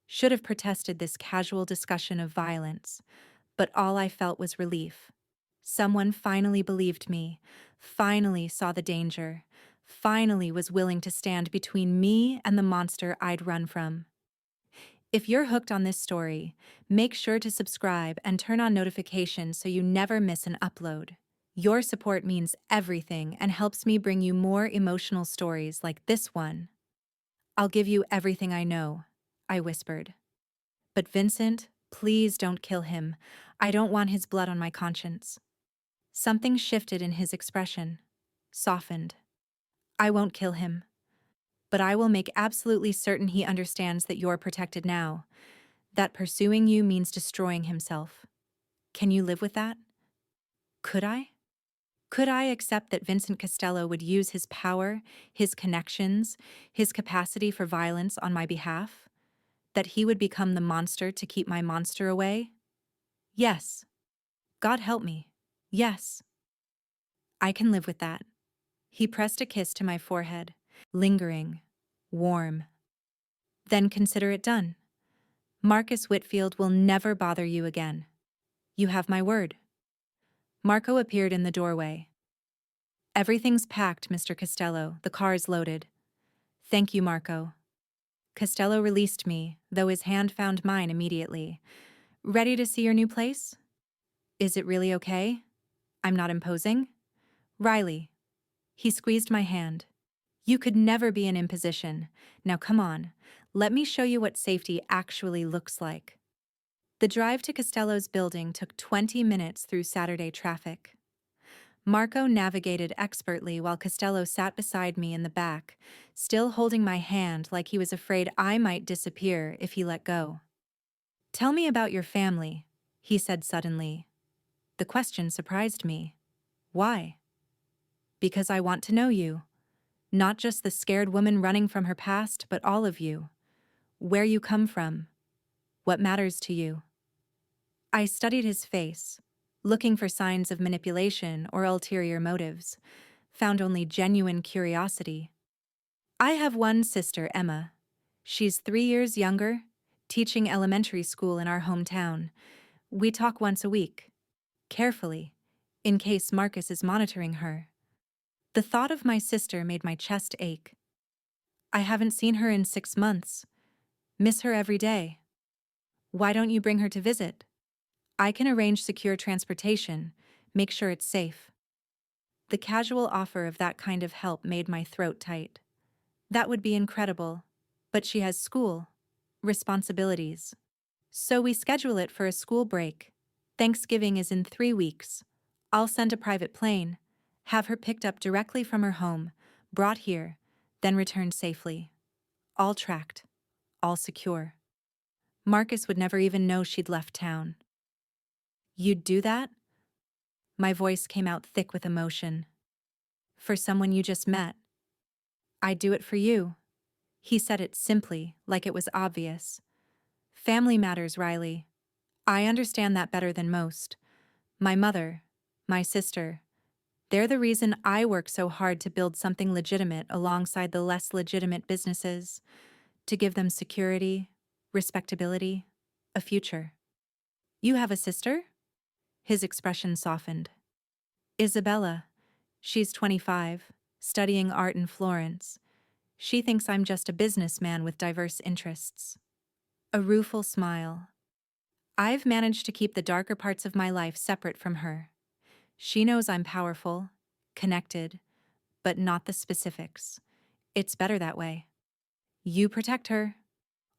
Should have protested this casual discussion of violence, but all I felt was relief. Someone finally believed me, finally saw the danger, finally was willing to stand between me and the monster I'd run from. If you're hooked on this story, make sure to subscribe and turn on notifications so you never miss an upload. Your support means everything and helps me bring you more emotional stories like this one. I'll give you everything I know, I whispered. But Vincent, please don't kill him. I don't want his blood on my conscience. Something shifted in his expression, softened. I won't kill him. But I will make absolutely certain he understands that you're protected now, that pursuing you means destroying himself. Can you live with that? Could I? Could I accept that Vincent Costello would use his power, his connections, his capacity for violence on my behalf? That he would become the monster to keep my monster away? Yes. God help me. Yes. I can live with that. He pressed a kiss to my forehead, lingering, warm. Then consider it done. Marcus Whitfield will never bother you again. You have my word. Marco appeared in the doorway. Everything's packed, Mr. Costello. The car's loaded. Thank you, Marco. Costello released me, though his hand found mine immediately. Ready to see your new place? Is it really okay? I'm not imposing? Riley. He squeezed my hand. You could never be an imposition. Now come on, let me show you what safety actually looks like. The drive to Costello's building took 20 minutes through Saturday traffic. Marco navigated expertly while Costello sat beside me in the back, still holding my hand like he was afraid I might disappear if he let go. Tell me about your family, he said suddenly. The question surprised me. Why? Because I want to know you. Not just the scared woman running from her past, but all of you. Where you come from. What matters to you. I studied his face, looking for signs of manipulation or ulterior motives, found only genuine curiosity. I have one sister, Emma. She's 3 years younger, teaching elementary school in our hometown. We talk once a week. Carefully, in case Marcus is monitoring her. The thought of my sister made my chest ache. I haven't seen her in 6 months. Miss her every day. Why don't you bring her to visit? I can arrange secure transportation, make sure it's safe. The casual offer of that kind of help made my throat tight. That would be incredible, but she has school, responsibilities. So we schedule it for a school break. Thanksgiving is in 3 weeks. I'll send a private plane, have her picked up directly from her home, brought here, then returned safely. All tracked, all secure. Marcus would never even know she'd left town. You'd do that? My voice came out thick with emotion. For someone you just met. I'd do it for you. He said it simply, like it was obvious. Family matters, Riley. I understand that better than most. My mother, my sister, they're the reason I work so hard to build something legitimate alongside the less legitimate businesses, to give them security, respectability, a future. You have a sister? His expression softened. Isabella. She's 25, studying art in Florence. She thinks I'm just a businessman with diverse interests. A rueful smile. I've managed to keep the darker parts of my life separate from her. She knows I'm powerful, connected, but not the specifics. It's better that way. You protect her.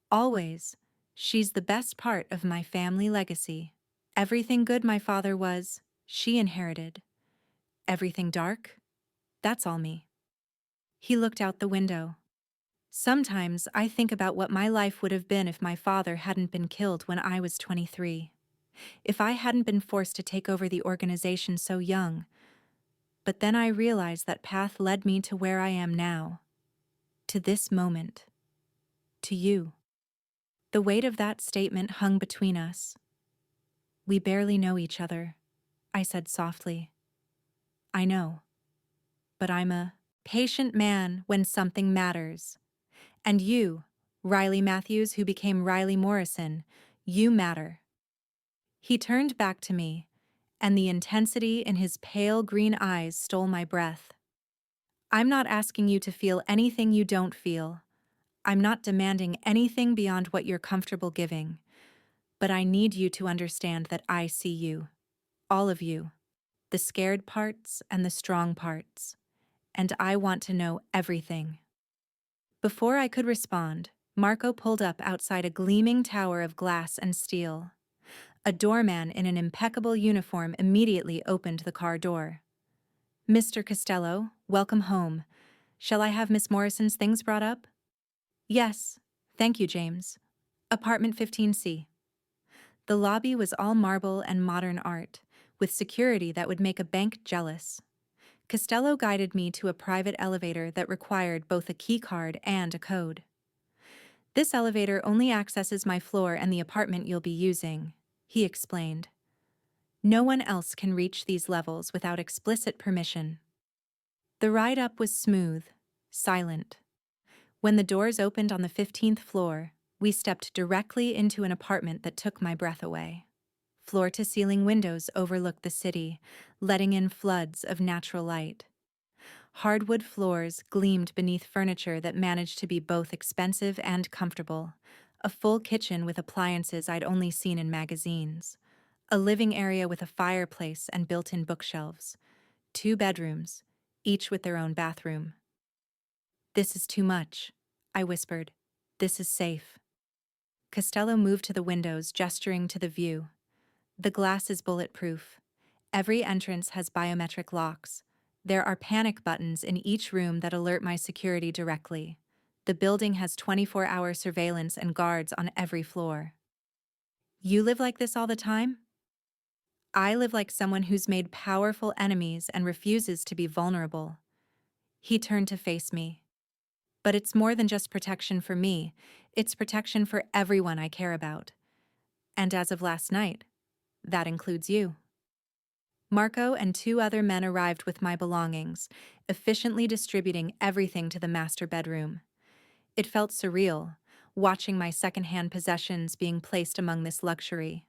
Always. She's the best part of my family legacy. Everything good my father was, she inherited. Everything dark? That's all me. He looked out the window. Sometimes I think about what my life would have been if my father hadn't been killed when I was 23. If I hadn't been forced to take over the organization so young. But then I realized that path led me to where I am now. To this moment. To you. The weight of that statement hung between us. We barely know each other, I said softly. I know, but I'm a patient man when something matters. And you, Riley Matthews, who became Riley Morrison, you matter. He turned back to me, and the intensity in his pale green eyes stole my breath. I'm not asking you to feel anything you don't feel. I'm not demanding anything beyond what you're comfortable giving. But I need you to understand that I see you. All of you. The scared parts and the strong parts. And I want to know everything. Before I could respond, Marco pulled up outside a gleaming tower of glass and steel. A doorman in an impeccable uniform immediately opened the car door. Mr. Costello, welcome home. Shall I have Miss Morrison's things brought up? Yes, thank you, James. Apartment 15C. The lobby was all marble and modern art, with security that would make a bank jealous. Costello guided me to a private elevator that required both a key card and a code. This elevator only accesses my floor and the apartment you'll be using, he explained. No one else can reach these levels without explicit permission. The ride up was smooth, silent. When the doors opened on the 15th floor, we stepped directly into an apartment that took my breath away. Floor-to-ceiling windows overlooked the city, letting in floods of natural light. Hardwood floors gleamed beneath furniture that managed to be both expensive and comfortable. A full kitchen with appliances I'd only seen in magazines. A living area with a fireplace and built-in bookshelves. 2 bedrooms, each with their own bathroom. This is too much, I whispered. This is safe. Costello moved to the windows, gesturing to the view. The glass is bulletproof. Every entrance has biometric locks. There are panic buttons in each room that alert my security directly. The building has 24-hour surveillance and guards on every floor. You live like this all the time? I live like someone who's made powerful enemies and refuses to be vulnerable. He turned to face me. But it's more than just protection for me. It's protection for everyone I care about. And as of last night, that includes you. Marco and 2 other men arrived with my belongings, efficiently distributing everything to the master bedroom. It felt surreal, watching my secondhand possessions being placed among this luxury.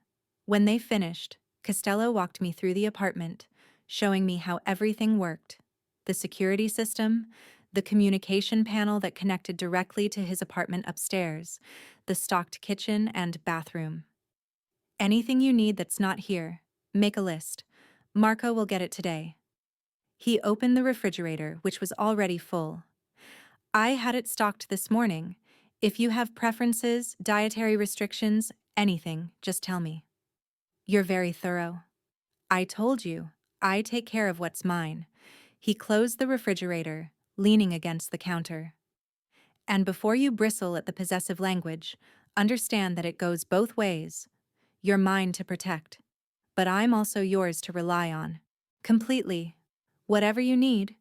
When they finished, Costello walked me through the apartment, showing me how everything worked. The security system, the communication panel that connected directly to his apartment upstairs, the stocked kitchen and bathroom. Anything you need that's not here, make a list. Marco will get it today. He opened the refrigerator, which was already full. I had it stocked this morning. If you have preferences, dietary restrictions, anything, just tell me. You're very thorough. I told you, I take care of what's mine. He closed the refrigerator, leaning against the counter. And before you bristle at the possessive language, understand that it goes both ways. You're mine to protect, but I'm also yours to rely on. Completely. Whatever you need,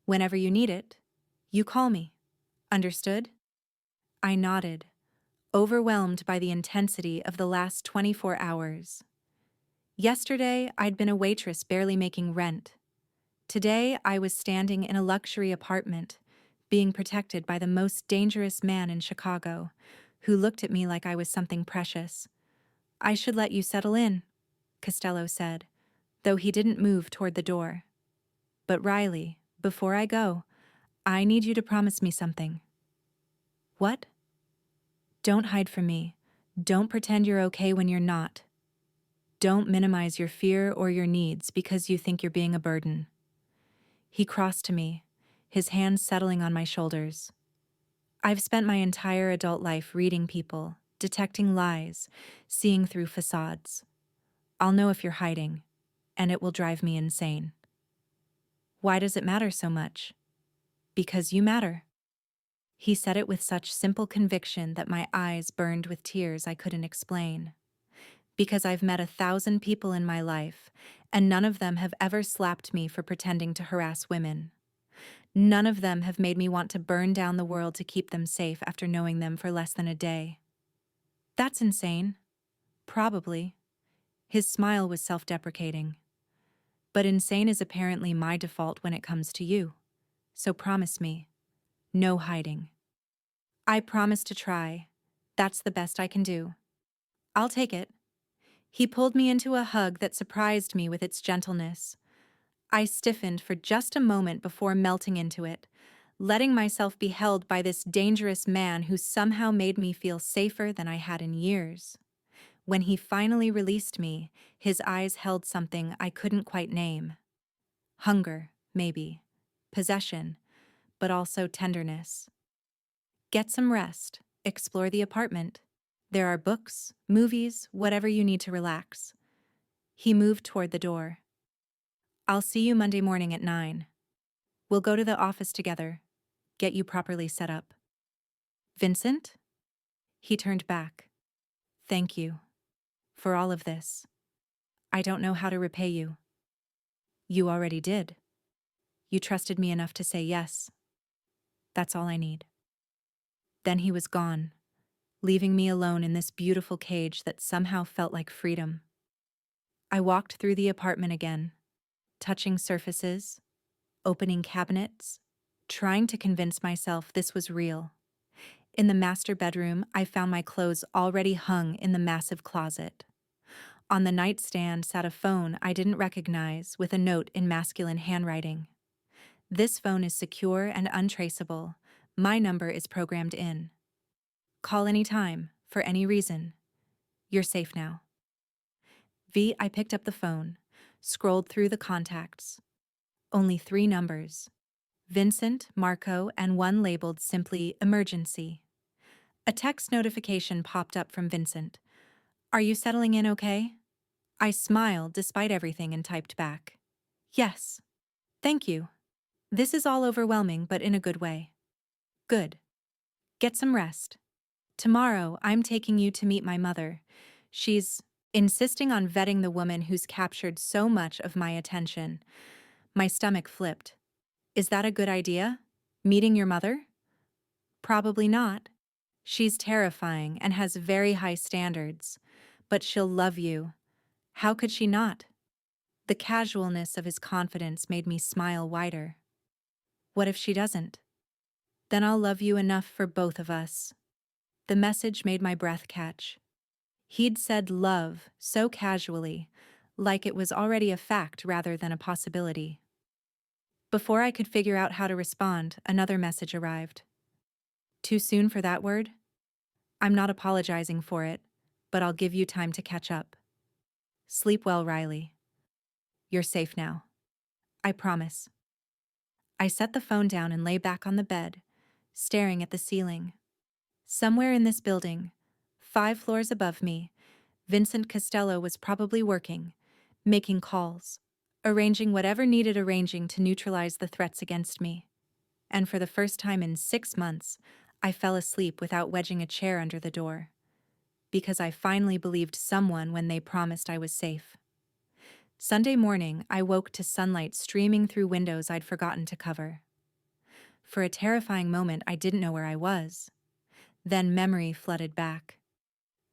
whenever you need it, you call me. Understood? I nodded, overwhelmed by the intensity of the last 24 hours. Yesterday, I'd been a waitress barely making rent. Today, I was standing in a luxury apartment, being protected by the most dangerous man in Chicago, who looked at me like I was something precious. I should let you settle in, Costello said, though he didn't move toward the door. But Riley, before I go, I need you to promise me something. What? Don't hide from me. Don't pretend you're okay when you're not. Don't minimize your fear or your needs because you think you're being a burden. He crossed to me, his hands settling on my shoulders. I've spent my entire adult life reading people, detecting lies, seeing through facades. I'll know if you're hiding, and it will drive me insane. Why does it matter so much? Because you matter. He said it with such simple conviction that my eyes burned with tears I couldn't explain. Because I've met 1,000 people in my life, and none of them have ever slapped me for pretending to harass women. None of them have made me want to burn down the world to keep them safe after knowing them for less than a day. That's insane. Probably. His smile was self-deprecating. But insane is apparently my default when it comes to you. So promise me. No hiding. I promise to try. That's the best I can do. I'll take it. He pulled me into a hug that surprised me with its gentleness. I stiffened for just a moment before melting into it, letting myself be held by this dangerous man who somehow made me feel safer than I had in years. When he finally released me, his eyes held something I couldn't quite name. Hunger, maybe. Possession, but also tenderness. Get some rest. Explore the apartment. There are books, movies, whatever you need to relax. He moved toward the door. I'll see you Monday morning at 9. We'll go to the office together. Get you properly set up. Vincent? He turned back. Thank you. For all of this. I don't know how to repay you. You already did. You trusted me enough to say yes. That's all I need. Then he was gone, leaving me alone in this beautiful cage that somehow felt like freedom. I walked through the apartment again, touching surfaces, opening cabinets, trying to convince myself this was real. In the master bedroom, I found my clothes already hung in the massive closet. On the nightstand sat a phone I didn't recognize with a note in masculine handwriting. This phone is secure and untraceable. My number is programmed in. Call anytime, for any reason. You're safe now. I picked up the phone, scrolled through the contacts. Only 3 numbers. Vincent, Marco, and one labeled simply emergency. A text notification popped up from Vincent. Are you settling in okay? I smiled despite everything and typed back. Yes. Thank you. This is all overwhelming, but in a good way. Good. Get some rest. Tomorrow, I'm taking you to meet my mother. She's insisting on vetting the woman who's captured so much of my attention. My stomach flipped. Is that a good idea? Meeting your mother? Probably not. She's terrifying and has very high standards. But she'll love you. How could she not? The casualness of his confidence made me smile wider. What if she doesn't? Then I'll love you enough for both of us. The message made my breath catch. He'd said love so casually, like it was already a fact rather than a possibility. Before I could figure out how to respond, another message arrived. Too soon for that word? I'm not apologizing for it, but I'll give you time to catch up. Sleep well, Riley. You're safe now. I promise. I set the phone down and lay back on the bed, staring at the ceiling. Somewhere in this building, 5 floors above me, Vincent Costello was probably working, making calls, arranging whatever needed arranging to neutralize the threats against me. And for the first time in 6 months, I fell asleep without wedging a chair under the door. Because I finally believed someone when they promised I was safe. Sunday morning, I woke to sunlight streaming through windows I'd forgotten to cover. For a terrifying moment, I didn't know where I was. Then memory flooded back.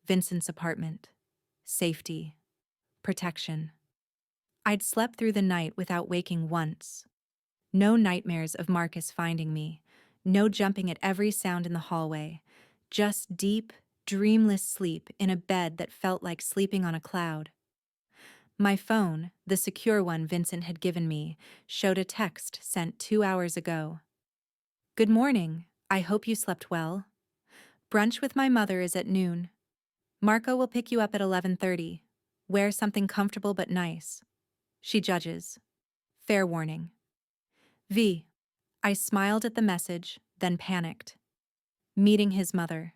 Vincent's apartment. Safety. Protection. I'd slept through the night without waking once. No nightmares of Marcus finding me. No jumping at every sound in the hallway. Just deep, dreamless sleep in a bed that felt like sleeping on a cloud. My phone, the secure one Vincent had given me, showed a text sent 2 hours ago. Good morning. I hope you slept well. Brunch with my mother is at noon. Marco will pick you up at 11:30. Wear something comfortable but nice. She judges. Fair warning. I smiled at the message, then panicked. Meeting his mother.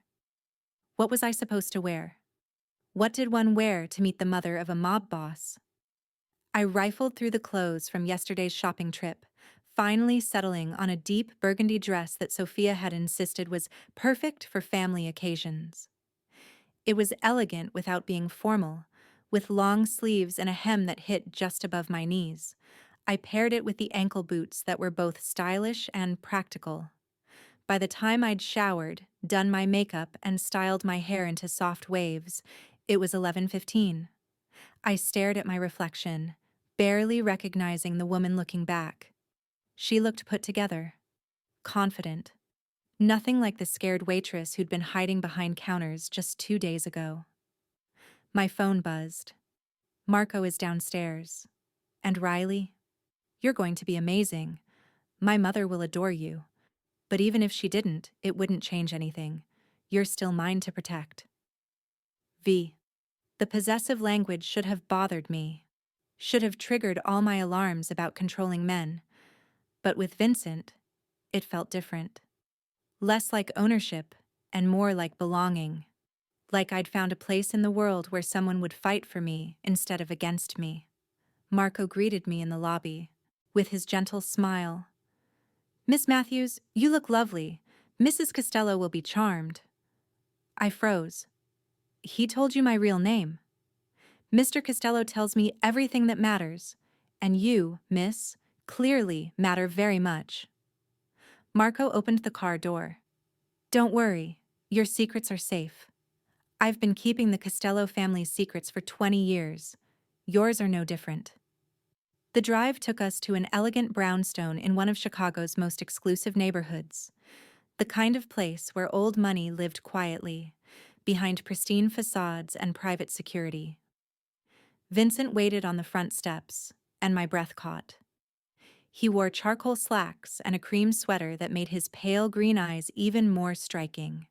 What was I supposed to wear? What did one wear to meet the mother of a mob boss? I rifled through the clothes from yesterday's shopping trip, finally settling on a deep burgundy dress that Sophia had insisted was perfect for family occasions. It was elegant without being formal, with long sleeves and a hem that hit just above my knees. I paired it with the ankle boots that were both stylish and practical. By the time I'd showered, done my makeup, and styled my hair into soft waves. It was 11:15. I stared at my reflection, barely recognizing the woman looking back. She looked put together, confident. Nothing like the scared waitress who'd been hiding behind counters just 2 days ago. My phone buzzed. Marco is downstairs. And Riley? You're going to be amazing. My mother will adore you. But even if she didn't, it wouldn't change anything. You're still mine to protect. V. The possessive language should have bothered me. Should have triggered all my alarms about controlling men. But with Vincent, it felt different. Less like ownership and more like belonging. Like I'd found a place in the world where someone would fight for me instead of against me. Marco greeted me in the lobby, with his gentle smile. "Miss Matthews, you look lovely. Mrs. Costello will be charmed." I froze. "He told you my real name." "Mr. Costello tells me everything that matters. And you, miss, clearly matter very much." Marco opened the car door. "Don't worry, your secrets are safe. I've been keeping the Costello family's secrets for 20 years. Yours are no different." The drive took us to an elegant brownstone in one of Chicago's most exclusive neighborhoods, the kind of place where old money lived quietly, behind pristine facades and private security. Vincent waited on the front steps, and my breath caught. He wore charcoal slacks and a cream sweater that made his pale green eyes even more striking.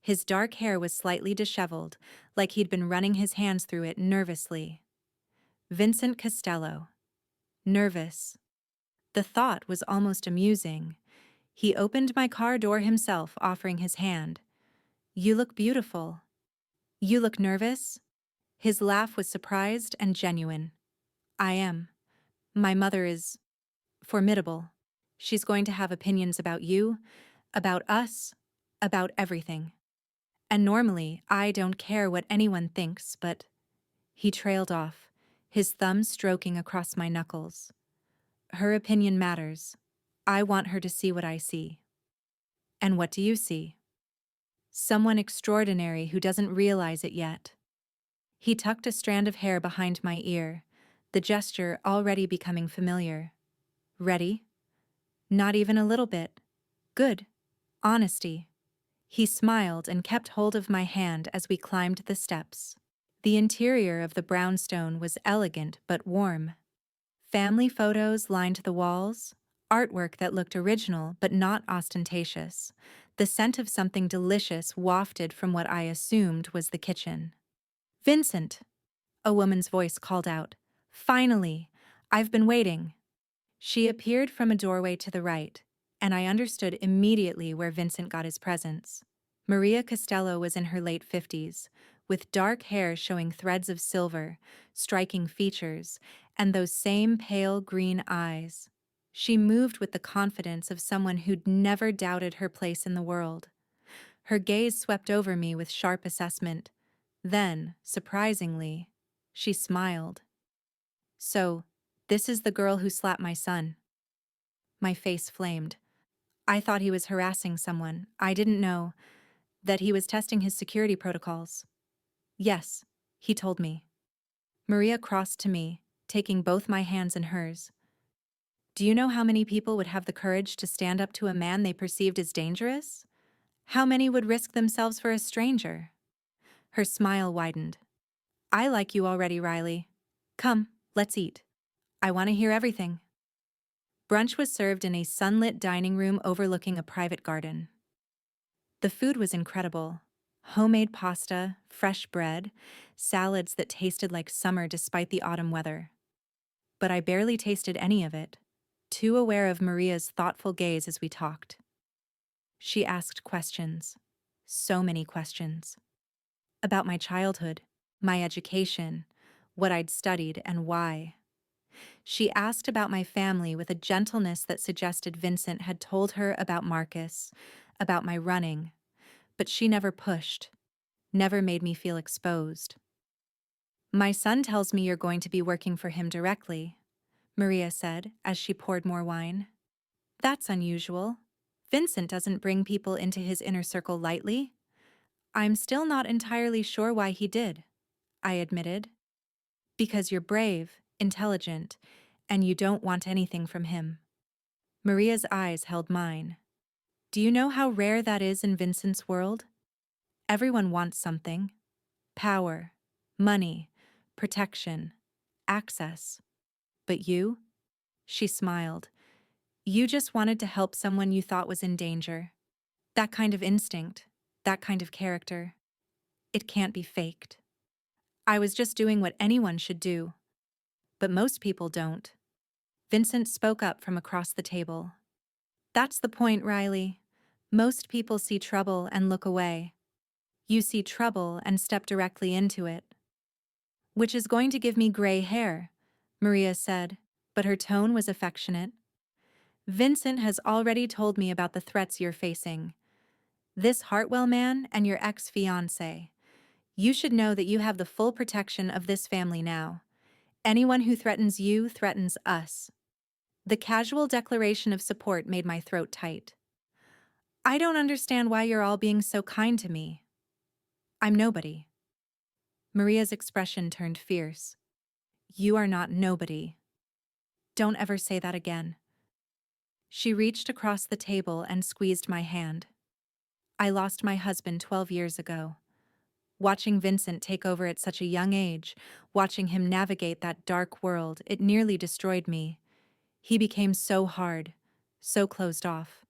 His dark hair was slightly disheveled, like he'd been running his hands through it nervously. Vincent Costello. Nervous. The thought was almost amusing. He opened my car door himself, offering his hand. "You look beautiful." "You look nervous?" His laugh was surprised and genuine. "I am. My mother is formidable. She's going to have opinions about you, about us, about everything. And normally, I don't care what anyone thinks, but—" He trailed off, his thumb stroking across my knuckles. "Her opinion matters. I want her to see what I see." "And what do you see?" "Someone extraordinary who doesn't realize it yet." He tucked a strand of hair behind my ear, the gesture already becoming familiar. "Ready?" "Not even a little bit." "Good. Honesty." He smiled and kept hold of my hand as we climbed the steps. The interior of the brownstone was elegant but warm. Family photos lined the walls, artwork that looked original but not ostentatious. The scent of something delicious wafted from what I assumed was the kitchen. "Vincent!" a woman's voice called out. "Finally! I've been waiting." She appeared from a doorway to the right, and I understood immediately where Vincent got his presents. Maria Costello was in her late 50s, with dark hair showing threads of silver, striking features, and those same pale green eyes. She moved with the confidence of someone who'd never doubted her place in the world. Her gaze swept over me with sharp assessment. Then, surprisingly, she smiled. "So, this is the girl who slapped my son." My face flamed. I thought he was harassing someone. I didn't know that he was testing his security protocols. "Yes," he told me. Maria crossed to me, taking both my hands in hers. "Do you know how many people would have the courage to stand up to a man they perceived as dangerous? How many would risk themselves for a stranger?" Her smile widened. "I like you already, Riley. Come, let's eat. I want to hear everything." Brunch was served in a sunlit dining room overlooking a private garden. The food was incredible. Homemade pasta, fresh bread, salads that tasted like summer despite the autumn weather. But I barely tasted any of it, too aware of Maria's thoughtful gaze as we talked. She asked questions. So many questions. About my childhood, my education, what I'd studied and why. She asked about my family with a gentleness that suggested Vincent had told her about Marcus, about my running, but she never pushed, never made me feel exposed. "My son tells me you're going to be working for him directly," Maria said as she poured more wine. "That's unusual. Vincent doesn't bring people into his inner circle lightly. I'm still not entirely sure why he did, I admitted. Because you're brave, intelligent, and you don't want anything from him. Maria's eyes held mine. Do you know how rare that is in Vincent's world? Everyone wants something. Power, money, protection, access. But you? She smiled. You just wanted to help someone you thought was in danger. That kind of instinct, that kind of character. It can't be faked. I was just doing what anyone should do. But most people don't. Vincent spoke up from across the table. That's the point, Riley. Most people see trouble and look away. You see trouble and step directly into it. Which is going to give me gray hair, Maria said, but her tone was affectionate. Vincent has already told me about the threats you're facing. This Hartwell man and your ex-fiancé. You should know that you have the full protection of this family now. Anyone who threatens you threatens us. The casual declaration of support made my throat tight. I don't understand why you're all being so kind to me. I'm nobody. Maria's expression turned fierce. You are not nobody. Don't ever say that again. She reached across the table and squeezed my hand. I lost my husband 12 years ago. Watching Vincent take over at such a young age, watching him navigate that dark world, it nearly destroyed me. He became so hard, so closed off.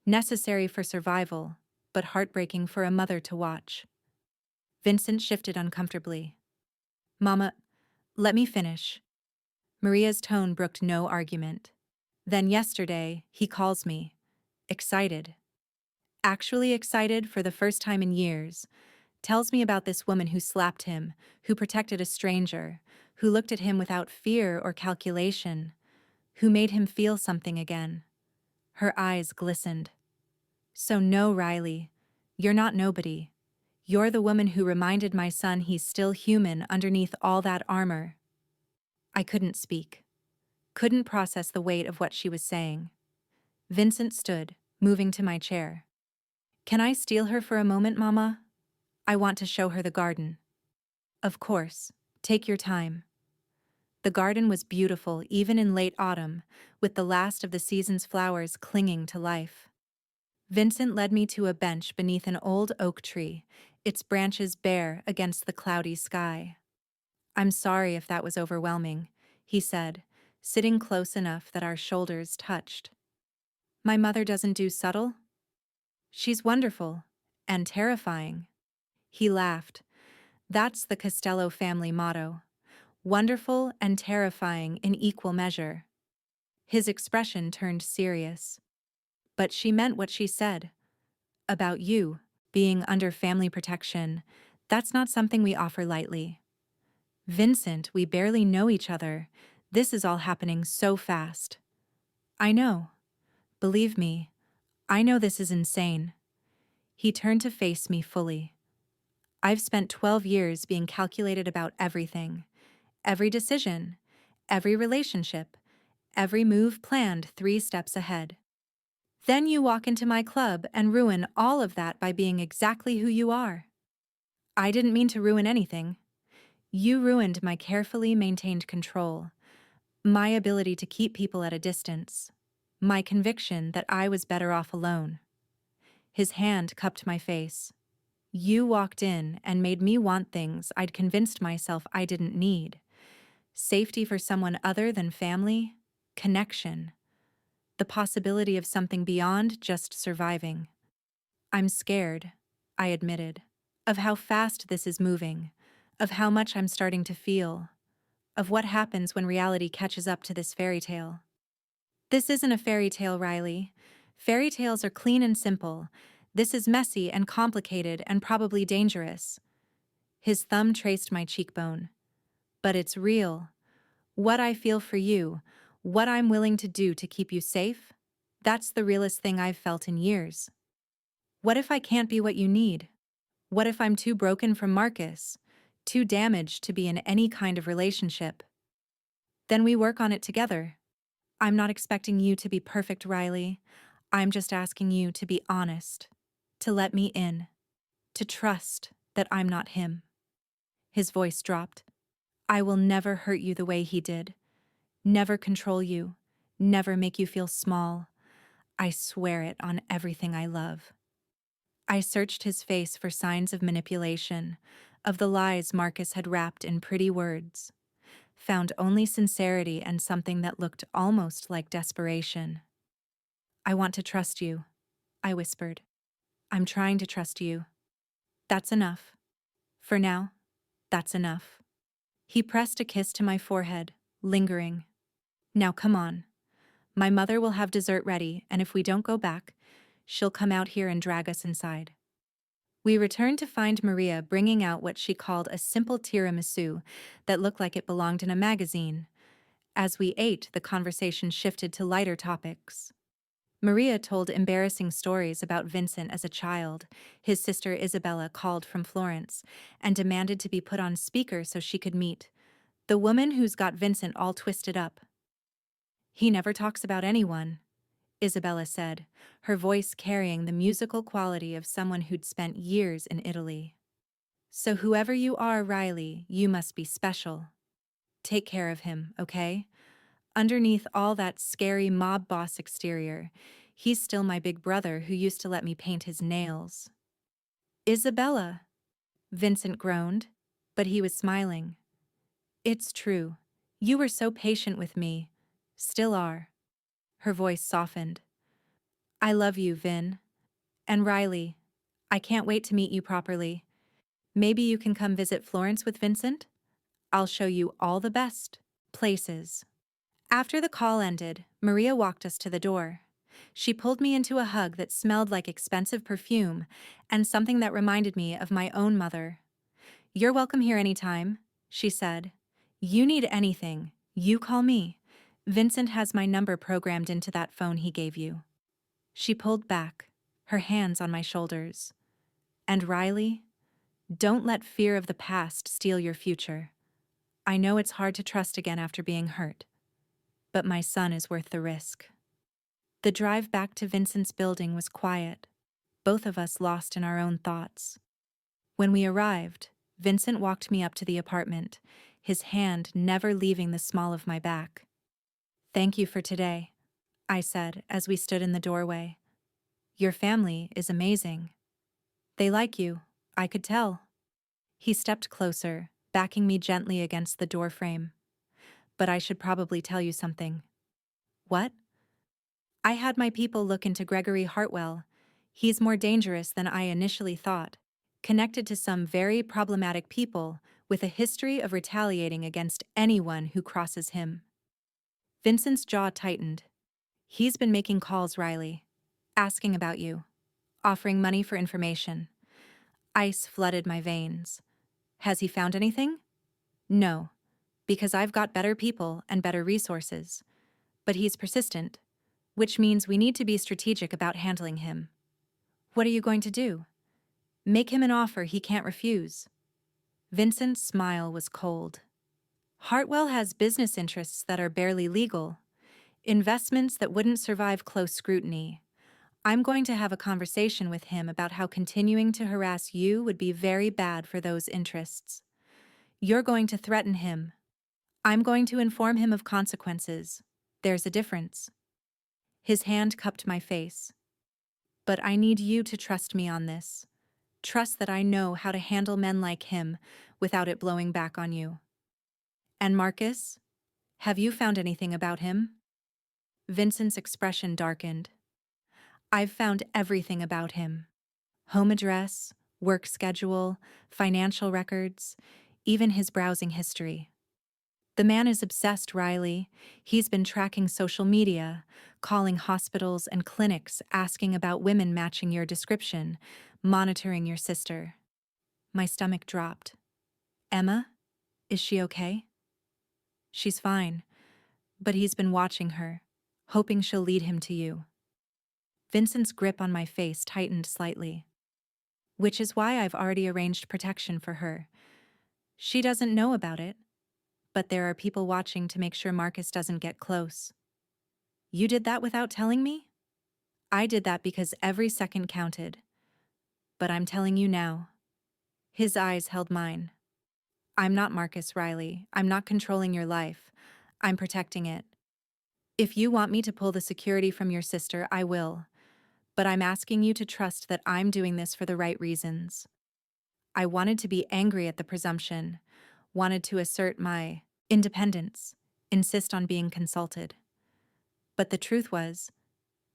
Necessary for survival, but heartbreaking for a mother to watch. Vincent shifted uncomfortably. Mama, let me finish. Maria's tone brooked no argument. Then yesterday, he calls me. Excited. Actually excited for the first time in years. Tells me about this woman who slapped him, who protected a stranger, who looked at him without fear or calculation, who made him feel something again. Her eyes glistened. So no, Riley, you're not nobody. You're the woman who reminded my son he's still human underneath all that armor. I couldn't speak. Couldn't process the weight of what she was saying. Vincent stood, moving to my chair. Can I steal her for a moment, Mama? I want to show her the garden. Of course. Take your time. The garden was beautiful even in late autumn, with the last of the season's flowers clinging to life. Vincent led me to a bench beneath an old oak tree, its branches bare against the cloudy sky. I'm sorry if that was overwhelming, he said, sitting close enough that our shoulders touched. My mother doesn't do subtle? She's wonderful and terrifying. He laughed. That's the Costello family motto. Wonderful and terrifying in equal measure. His expression turned serious. But she meant what she said. About you, being under family protection, that's not something we offer lightly. Vincent, we barely know each other. This is all happening so fast. I know. Believe me, I know this is insane. He turned to face me fully. I've spent 12 years being calculated about everything. Every decision, every relationship, every move planned 3 steps ahead. Then you walk into my club and ruin all of that by being exactly who you are. I didn't mean to ruin anything. You ruined my carefully maintained control, my ability to keep people at a distance, my conviction that I was better off alone. His hand cupped my face. You walked in and made me want things I'd convinced myself I didn't need. Safety for someone other than family, connection, the possibility of something beyond just surviving. I'm scared, I admitted, of how fast this is moving, of how much I'm starting to feel, of what happens when reality catches up to this fairy tale. This isn't a fairy tale, Riley. Fairy tales are clean and simple. This is messy and complicated and probably dangerous. His thumb traced my cheekbone. But it's real. What I feel for you, what I'm willing to do to keep you safe, that's the realest thing I've felt in years. What if I can't be what you need? What if I'm too broken from Marcus, too damaged to be in any kind of relationship? Then we work on it together. I'm not expecting you to be perfect, Riley. I'm just asking you to be honest, to let me in, to trust that I'm not him. His voice dropped. I will never hurt you the way he did. Never control you. Never make you feel small. I swear it on everything I love. I searched his face for signs of manipulation, of the lies Marcus had wrapped in pretty words. Found only sincerity and something that looked almost like desperation. I want to trust you, I whispered. I'm trying to trust you. That's enough. For now, that's enough. He pressed a kiss to my forehead, lingering. Now come on. My mother will have dessert ready, and if we don't go back, she'll come out here and drag us inside. We returned to find Maria bringing out what she called a simple tiramisu that looked like it belonged in a magazine. As we ate, the conversation shifted to lighter topics. Maria told embarrassing stories about Vincent as a child. His sister Isabella called from Florence and demanded to be put on speaker so she could meet the woman who's got Vincent all twisted up. He never talks about anyone, Isabella said, her voice carrying the musical quality of someone who'd spent years in Italy. So whoever you are, Riley, you must be special. Take care of him, okay? Underneath all that scary mob boss exterior, he's still my big brother who used to let me paint his nails. Isabella, Vincent groaned, but he was smiling. It's true. You were so patient with me. Still are. Her voice softened. I love you, Vin. And Riley, I can't wait to meet you properly. Maybe you can come visit Florence with Vincent? I'll show you all the best places. After the call ended, Maria walked us to the door. She pulled me into a hug that smelled like expensive perfume and something that reminded me of my own mother. You're welcome here anytime, she said. You need anything, you call me. Vincent has my number programmed into that phone he gave you. She pulled back, her hands on my shoulders. And Riley, don't let fear of the past steal your future. I know it's hard to trust again after being hurt, but my son is worth the risk. The drive back to Vincent's building was quiet, both of us lost in our own thoughts. When we arrived, Vincent walked me up to the apartment, his hand never leaving the small of my back. Thank you for today, I said as we stood in the doorway. Your family is amazing. They like you, I could tell. He stepped closer, backing me gently against the doorframe. But I should probably tell you something. What? I had my people look into Gregory Hartwell. He's more dangerous than I initially thought, connected to some very problematic people with a history of retaliating against anyone who crosses him. Vincent's jaw tightened. He's been making calls, Riley, asking about you, offering money for information. Ice flooded my veins. Has he found anything? No, because I've got better people and better resources. But he's persistent, which means we need to be strategic about handling him. What are you going to do? Make him an offer he can't refuse. Vincent's smile was cold. Hartwell has business interests that are barely legal, investments that wouldn't survive close scrutiny. I'm going to have a conversation with him about how continuing to harass you would be very bad for those interests. You're going to threaten him. I'm going to inform him of consequences. There's a difference. His hand cupped my face. But I need you to trust me on this. Trust that I know how to handle men like him without it blowing back on you. And Marcus? Have you found anything about him? Vincent's expression darkened. I've found everything about him. Home address, work schedule, financial records, even his browsing history. The man is obsessed, Riley. He's been tracking social media, calling hospitals and clinics, asking about women matching your description, monitoring your sister. My stomach dropped. Emma? Is she okay? She's fine, but he's been watching her, hoping she'll lead him to you. Vincent's grip on my face tightened slightly. Which is why I've already arranged protection for her. She doesn't know about it, but there are people watching to make sure Marcus doesn't get close. You did that without telling me? I did that because every second counted. But I'm telling you now. His eyes held mine. I'm not Marcus Riley. I'm not controlling your life. I'm protecting it. If you want me to pull the security from your sister, I will. But I'm asking you to trust that I'm doing this for the right reasons. I wanted to be angry at the presumption, wanted to assert my independence, insist on being consulted. But the truth was,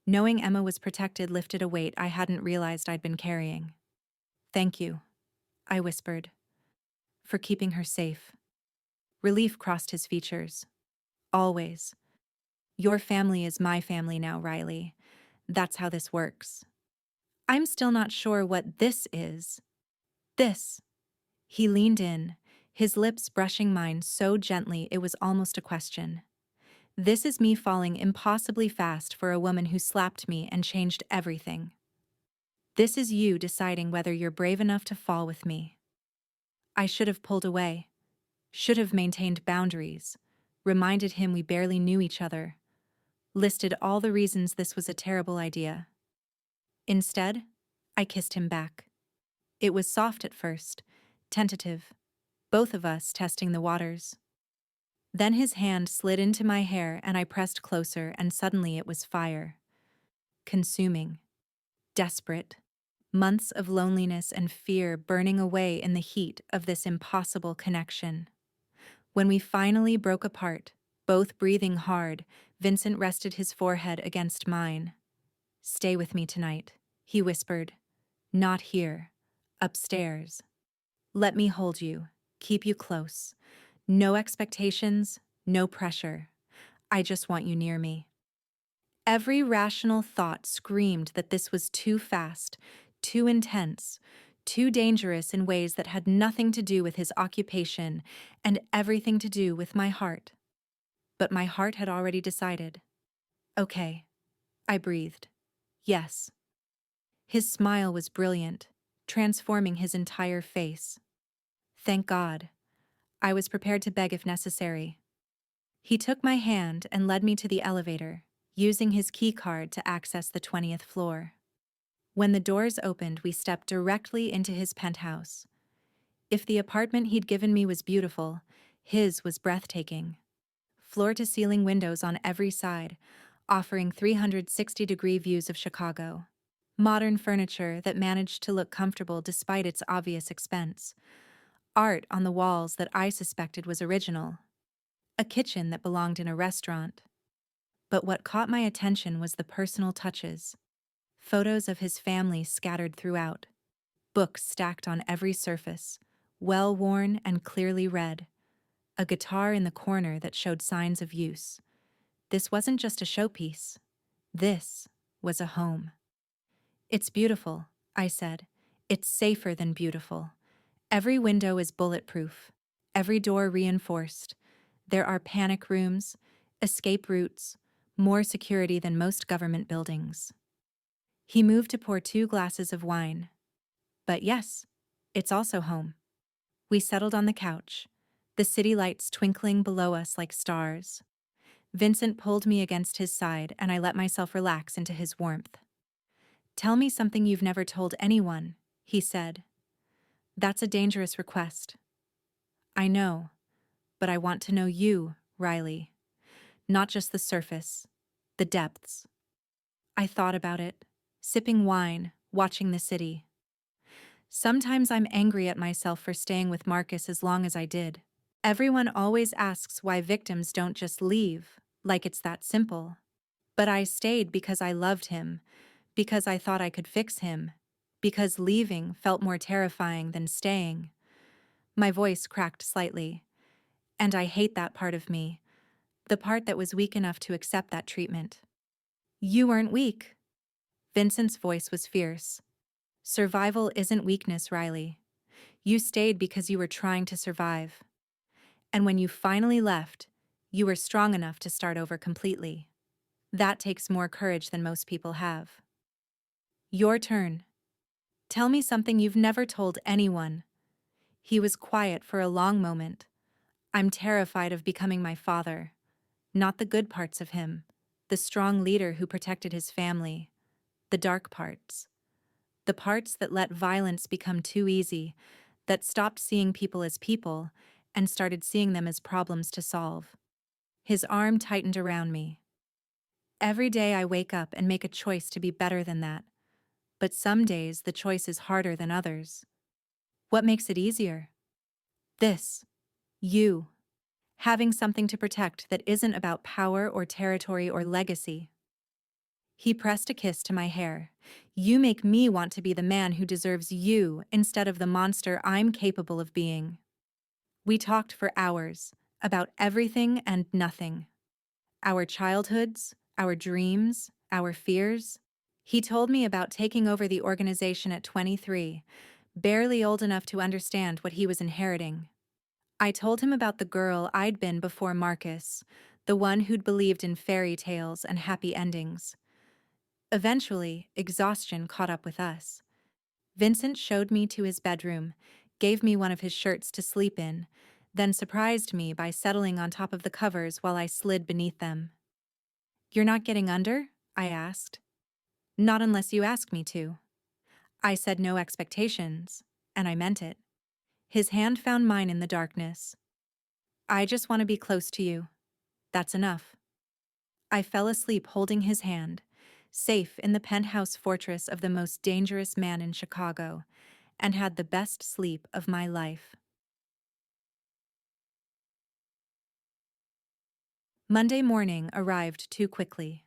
knowing Emma was protected lifted a weight I hadn't realized I'd been carrying. Thank you, I whispered, for keeping her safe. Relief crossed his features. Always. Your family is my family now, Riley. That's how this works. I'm still not sure what this is. This. He leaned in, his lips brushing mine so gently it was almost a question. This is me falling impossibly fast for a woman who slapped me and changed everything. This is you deciding whether you're brave enough to fall with me. I should have pulled away, should have maintained boundaries, reminded him we barely knew each other, listed all the reasons this was a terrible idea. Instead, I kissed him back. It was soft at first, tentative, both of us testing the waters. Then his hand slid into my hair and I pressed closer, and suddenly it was fire. Consuming. Desperate. Months of loneliness and fear burning away in the heat of this impossible connection. When we finally broke apart, both breathing hard, Vincent rested his forehead against mine. "Stay with me tonight," he whispered. "Not here. Upstairs. Let me hold you, keep you close. No expectations, no pressure. I just want you near me." Every rational thought screamed that this was too fast, too intense, too dangerous in ways that had nothing to do with his occupation and everything to do with my heart. But my heart had already decided. "Okay," I breathed. "Yes." His smile was brilliant, transforming his entire face. Thank God. I was prepared to beg if necessary. He took my hand and led me to the elevator, using his key card to access the 20th floor. When the doors opened, we stepped directly into his penthouse. If the apartment he'd given me was beautiful, his was breathtaking. Floor-to-ceiling windows on every side, offering 360-degree views of Chicago. Modern furniture that managed to look comfortable despite its obvious expense. Art on the walls that I suspected was original. A kitchen that belonged in a restaurant. But what caught my attention was the personal touches. Photos of his family scattered throughout. Books stacked on every surface, well-worn and clearly read. A guitar in the corner that showed signs of use. This wasn't just a showpiece. This was a home. "It's beautiful," I said. "It's safer than beautiful. Every window is bulletproof, every door reinforced. There are panic rooms, escape routes, more security than most government buildings." He moved to pour 2 glasses of wine. "But yes, it's also home." We settled on the couch, the city lights twinkling below us like stars. Vincent pulled me against his side and I let myself relax into his warmth. "Tell me something you've never told anyone," he said. "That's a dangerous request." "I know, but I want to know you, Riley. Not just the surface, the depths." I thought about it, sipping wine, watching the city. Sometimes I'm angry at myself for staying with Marcus as long as I did. Everyone always asks why victims don't just leave, like it's that simple. But I stayed because I loved him, because I thought I could fix him, because leaving felt more terrifying than staying. My voice cracked slightly. And I hate that part of me, the part that was weak enough to accept that treatment. "You weren't weak." Vincent's voice was fierce. "Survival isn't weakness, Riley. You stayed because you were trying to survive. And when you finally left, you were strong enough to start over completely. That takes more courage than most people have. Your turn. Tell me something you've never told anyone." He was quiet for a long moment. "I'm terrified of becoming my father. Not the good parts of him, the strong leader who protected his family, The dark parts. The parts that let violence become too easy, that stopped seeing people as people and started seeing them as problems to solve. His arm tightened around me. Every day I wake up and make a choice to be better than that, but some days the choice is harder than others. What makes it easier? This. You. Having something to protect that isn't about power or territory or legacy. He pressed a kiss to my hair. You make me want to be the man who deserves you instead of the monster I'm capable of being. We talked for hours about everything and nothing. Our childhoods, our dreams, our fears. He told me about taking over the organization at 23, barely old enough to understand what he was inheriting. I told him about the girl I'd been before Marcus, the one who'd believed in fairy tales and happy endings. Eventually, exhaustion caught up with us. Vincent showed me to his bedroom, gave me one of his shirts to sleep in, then surprised me by settling on top of the covers while I slid beneath them. "You're not getting under?" I asked. "Not unless you ask me to." I said no expectations, and I meant it. His hand found mine in the darkness. "I just want to be close to you. That's enough." I fell asleep holding his hand, safe in the penthouse fortress of the most dangerous man in Chicago, and had the best sleep of my life. Monday morning arrived too quickly.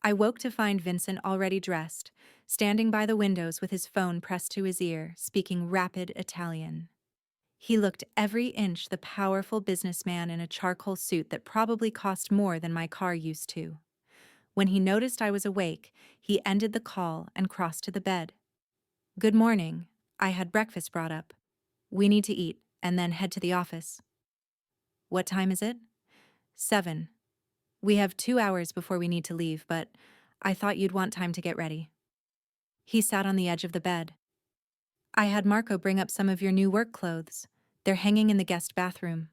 I woke to find Vincent already dressed, standing by the windows with his phone pressed to his ear, speaking rapid Italian. He looked every inch the powerful businessman in a charcoal suit that probably cost more than my car used to. When he noticed I was awake, he ended the call and crossed to the bed. "Good morning. I had breakfast brought up. We need to eat, and then head to the office." "What time is it?" "7. We have 2 hours before we need to leave, but I thought you'd want time to get ready." He sat on the edge of the bed. "I had Marco bring up some of your new work clothes. They're hanging in the guest bathroom."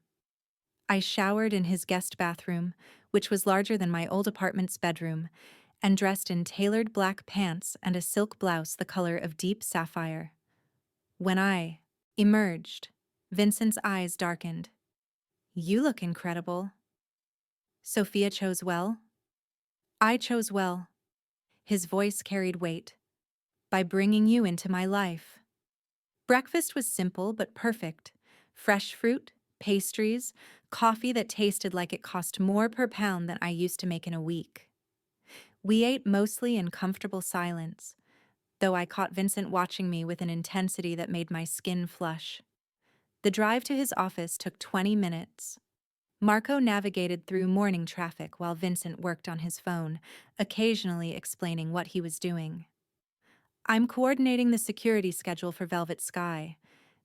I showered in his guest bathroom, which was larger than my old apartment's bedroom, and dressed in tailored black pants and a silk blouse the color of deep sapphire. When I emerged, Vincent's eyes darkened. "You look incredible." "Sophia chose well?" "I chose well." His voice carried weight. "By bringing you into my life." Breakfast was simple but perfect. Fresh fruit, pastries, coffee that tasted like it cost more per pound than I used to make in a week. We ate mostly in comfortable silence, though I caught Vincent watching me with an intensity that made my skin flush. The drive to his office took 20 minutes. Marco navigated through morning traffic while Vincent worked on his phone, occasionally explaining what he was doing. "I'm coordinating the security schedule for Velvet Sky,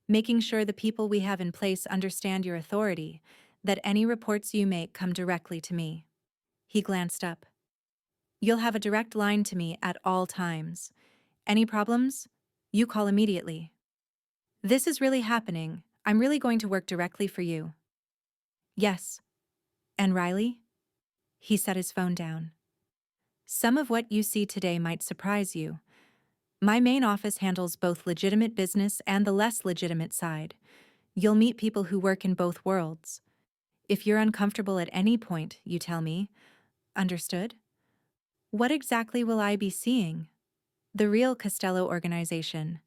making sure the people we have in place understand your authority, that any reports you make come directly to me." He glanced up. "You'll have a direct line to me at all times. Any problems? You call immediately. This is really happening. I'm really going to work directly for you." "Yes. And Riley?" He set his phone down. "Some of what you see today might surprise you. My main office handles both legitimate business and the less legitimate side. You'll meet people who work in both worlds. If you're uncomfortable at any point, you tell me. Understood?" "What exactly will I be seeing?" "The real Costello organization,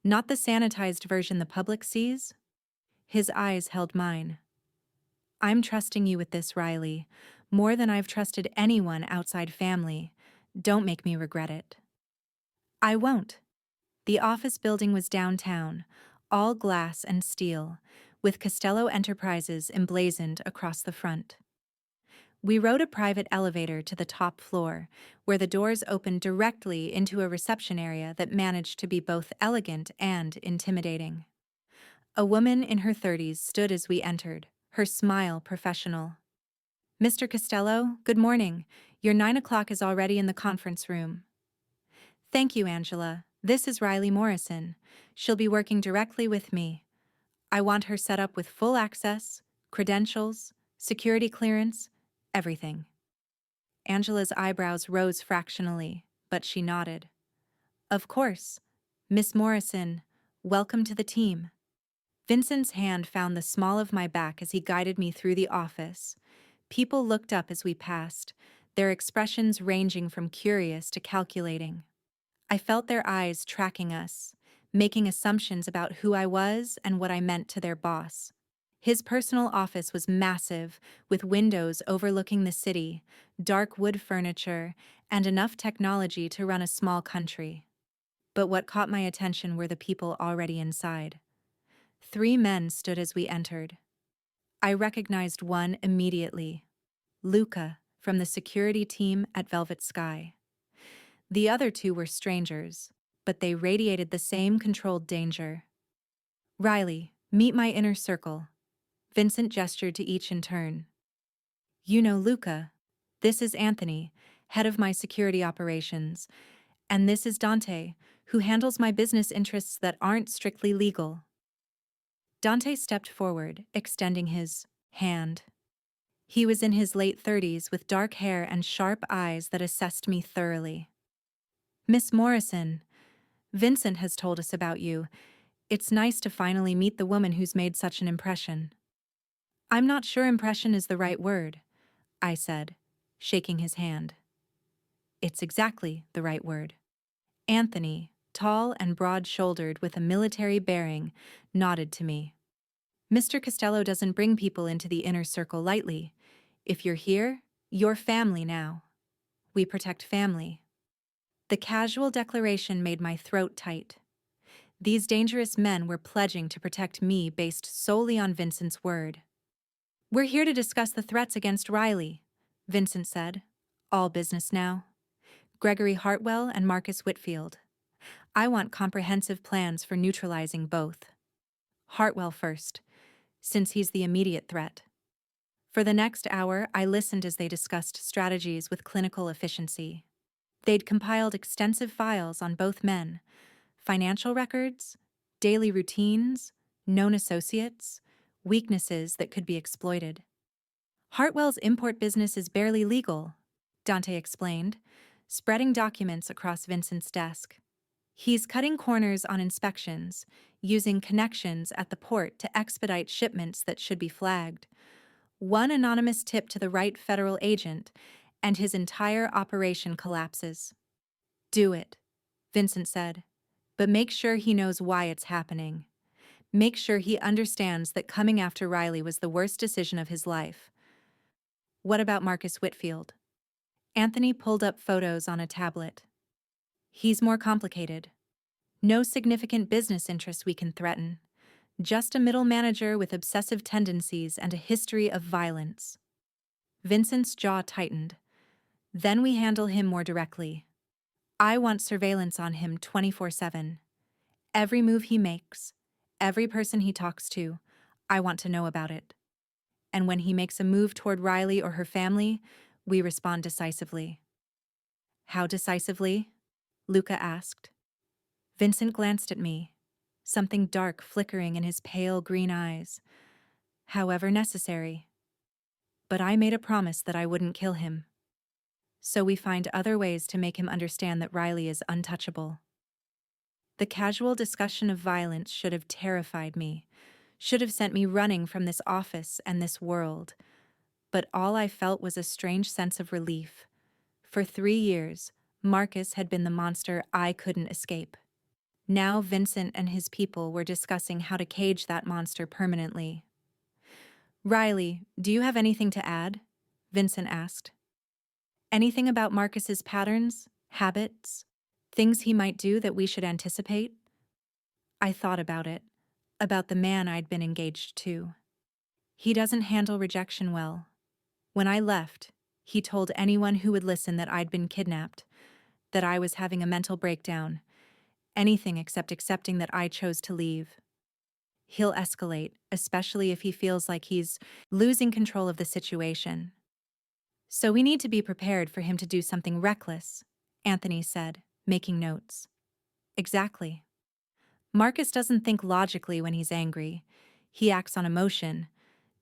not the sanitized version the public sees." His eyes held mine. "I'm trusting you with this, Riley, more than I've trusted anyone outside family. Don't make me regret it." "I won't." The office building was downtown, all glass and steel, with Costello Enterprises emblazoned across the front. We rode a private elevator to the top floor, where the doors opened directly into a reception area that managed to be both elegant and intimidating. A woman in her 30s stood as we entered, her smile professional. "Mr. Costello, good morning. Your 9 o'clock is already in the conference room." "Thank you, Angela. This is Riley Morrison. She'll be working directly with me. I want her set up with full access, credentials, security clearance, everything." Angela's eyebrows rose fractionally, but she nodded. Of course. Miss Morrison, welcome to the team. Vincent's hand found the small of my back as he guided me through the office. People looked up as we passed, their expressions ranging from curious to calculating. I felt their eyes tracking us, making assumptions about who I was and what I meant to their boss. His personal office was massive, with windows overlooking the city, dark wood furniture, and enough technology to run a small country. But what caught my attention were the people already inside. 3 men stood as we entered. I recognized one immediately. Luca, from the security team at Velvet Sky. The other 2 were strangers, but they radiated the same controlled danger. Riley, meet my inner circle. Vincent gestured to each in turn. You know Luca. This is Anthony, head of my security operations. And this is Dante, who handles my business interests that aren't strictly legal. Dante stepped forward, extending his hand. He was in his late 30s with dark hair and sharp eyes that assessed me thoroughly. Miss Morrison, Vincent has told us about you. It's nice to finally meet the woman who's made such an impression. I'm not sure impression is the right word, I said, shaking his hand. It's exactly the right word. Anthony, tall and broad-shouldered with a military bearing, nodded to me. Mr. Costello doesn't bring people into the inner circle lightly. If you're here, you're family now. We protect family. The casual declaration made my throat tight. These dangerous men were pledging to protect me based solely on Vincent's word. We're here to discuss the threats against Riley, Vincent said. All business now. Gregory Hartwell and Marcus Whitfield. I want comprehensive plans for neutralizing both. Hartwell first, since he's the immediate threat. For the next hour, I listened as they discussed strategies with clinical efficiency. They'd compiled extensive files on both men, financial records, daily routines, known associates, weaknesses that could be exploited. Hartwell's import business is barely legal, Dante explained, spreading documents across Vincent's desk. He's cutting corners on inspections, using connections at the port to expedite shipments that should be flagged. One anonymous tip to the right federal agent, and his entire operation collapses. Do it, Vincent said, but make sure he knows why it's happening. Make sure he understands that coming after Riley was the worst decision of his life. What about Marcus Whitfield? Anthony pulled up photos on a tablet. He's more complicated. No significant business interests we can threaten. Just a middle manager with obsessive tendencies and a history of violence. Vincent's jaw tightened. Then we handle him more directly. I want surveillance on him 24/7. Every move he makes, every person he talks to, I want to know about it. And when he makes a move toward Riley or her family, we respond decisively. How decisively? Luca asked. Vincent glanced at me, something dark flickering in his pale green eyes. However necessary. But I made a promise that I wouldn't kill him. So we find other ways to make him understand that Riley is untouchable. The casual discussion of violence should have terrified me, should have sent me running from this office and this world. But all I felt was a strange sense of relief. For 3 years, Marcus had been the monster I couldn't escape. Now Vincent and his people were discussing how to cage that monster permanently. Riley, do you have anything to add? Vincent asked. Anything about Marcus's patterns, habits, things he might do that we should anticipate? I thought about it, about the man I'd been engaged to. He doesn't handle rejection well. When I left, he told anyone who would listen that I'd been kidnapped, that I was having a mental breakdown, anything except accepting that I chose to leave. He'll escalate, especially if he feels like he's losing control of the situation. So we need to be prepared for him to do something reckless, Anthony said, making notes. Exactly. Marcus doesn't think logically when he's angry. He acts on emotion,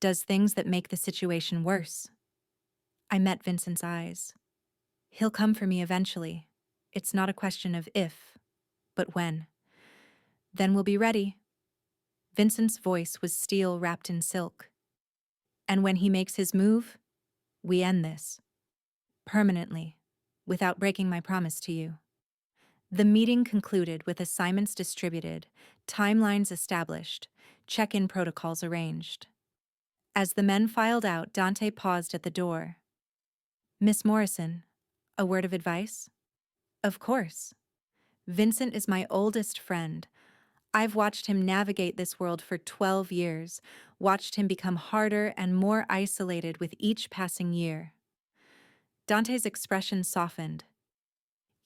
does things that make the situation worse. I met Vincent's eyes. He'll come for me eventually. It's not a question of if, but when. Then we'll be ready. Vincent's voice was steel wrapped in silk. And when he makes his move, we end this. Permanently, without breaking my promise to you. The meeting concluded with assignments distributed, timelines established, check-in protocols arranged. As the men filed out, Dante paused at the door. Miss Morrison, a word of advice? Of course. Vincent is my oldest friend. I've watched him navigate this world for 12 years, watched him become harder and more isolated with each passing year. Dante's expression softened.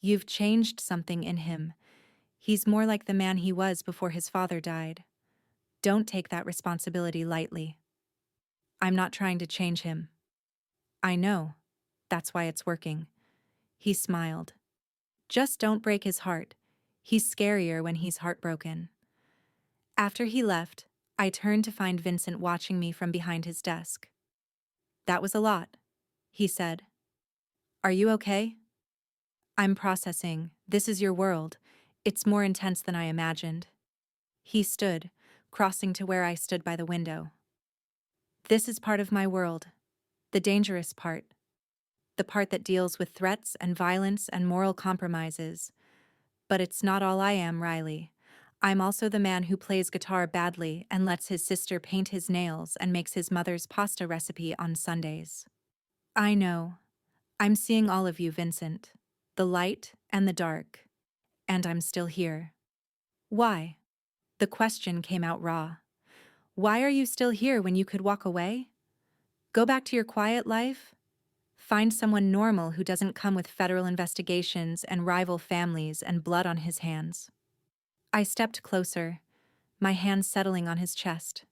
You've changed something in him. He's more like the man he was before his father died. Don't take that responsibility lightly. I'm not trying to change him. I know. That's why it's working. He smiled. Just don't break his heart. He's scarier when he's heartbroken. After he left, I turned to find Vincent watching me from behind his desk. That was a lot, he said. Are you okay? I'm processing. This is your world. It's more intense than I imagined. He stood, crossing to where I stood by the window. This is part of my world. The dangerous part. The part that deals with threats and violence and moral compromises. But it's not all I am, Riley. I'm also the man who plays guitar badly and lets his sister paint his nails and makes his mother's pasta recipe on Sundays. I know. I'm seeing all of you, Vincent. The light and the dark. And I'm still here. Why? The question came out raw. Why are you still here when you could walk away? Go back to your quiet life? Find someone normal who doesn't come with federal investigations and rival families and blood on his hands. I stepped closer, my hands settling on his chest.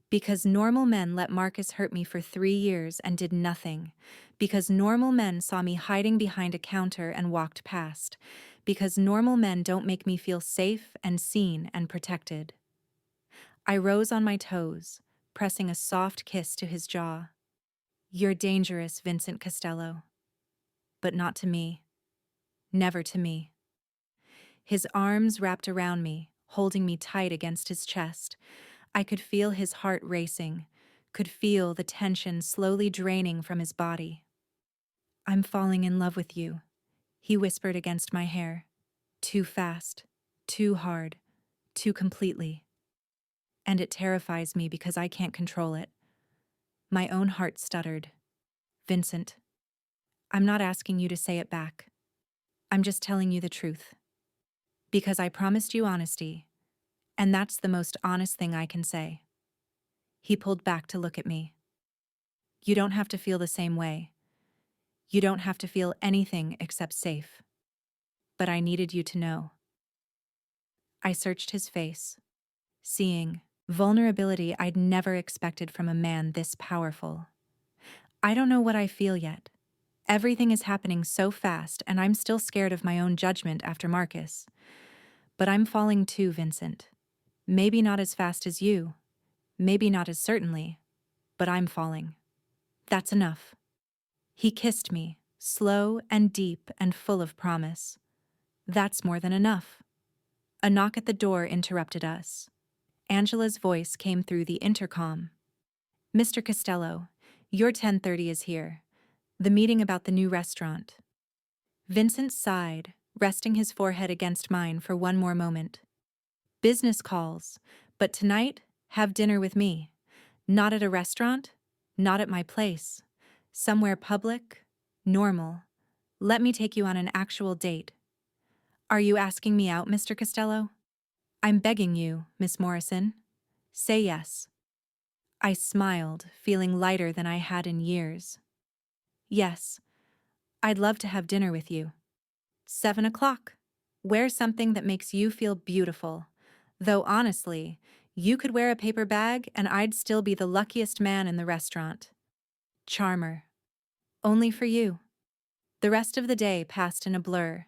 Because normal men let Marcus hurt me for 3 years and did nothing. Because normal men saw me hiding behind a counter and walked past. Because normal men don't make me feel safe and seen and protected. I rose on my toes, pressing a soft kiss to his jaw. You're dangerous, Vincent Costello. But not to me. Never to me. His arms wrapped around me, holding me tight against his chest. I could feel his heart racing, could feel the tension slowly draining from his body. I'm falling in love with you, he whispered against my hair. Too fast, too hard, too completely. And it terrifies me because I can't control it. My own heart stuttered. Vincent, I'm not asking you to say it back. I'm just telling you the truth. Because I promised you honesty, and that's the most honest thing I can say. He pulled back to look at me. You don't have to feel the same way. You don't have to feel anything except safe. But I needed you to know. I searched his face, seeing vulnerability I'd never expected from a man this powerful. I don't know what I feel yet. Everything is happening so fast, and I'm still scared of my own judgment after Marcus. But I'm falling too, Vincent. Maybe not as fast as you. Maybe not as certainly. But I'm falling. That's enough. He kissed me, slow and deep and full of promise. That's more than enough. A knock at the door interrupted us. Angela's voice came through the intercom. Mr. Costello, your 10:30 is here. The meeting about the new restaurant. Vincent sighed, resting his forehead against mine for one more moment. Business calls, but tonight, have dinner with me. Not at a restaurant, not at my place. Somewhere public, normal. Let me take you on an actual date. Are you asking me out, Mr. Costello? I'm begging you, Miss Morrison. Say yes. I smiled, feeling lighter than I had in years. Yes, I'd love to have dinner with you. 7 o'clock. Wear something that makes you feel beautiful. Though honestly, you could wear a paper bag and I'd still be the luckiest man in the restaurant. Charmer. Only for you. The rest of the day passed in a blur.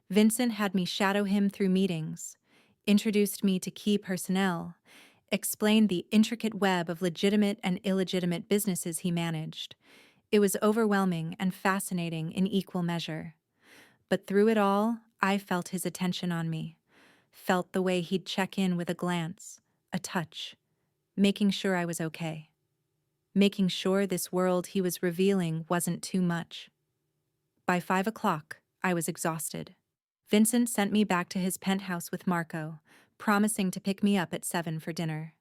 Vincent had me shadow him through meetings, introduced me to key personnel, explained the intricate web of legitimate and illegitimate businesses he managed. It was overwhelming and fascinating in equal measure. But through it all, I felt his attention on me, felt the way he'd check in with a glance, a touch, making sure I was okay, making sure this world he was revealing wasn't too much. By 5 o'clock, I was exhausted. Vincent sent me back to his penthouse with Marco, promising to pick me up at 7 for dinner.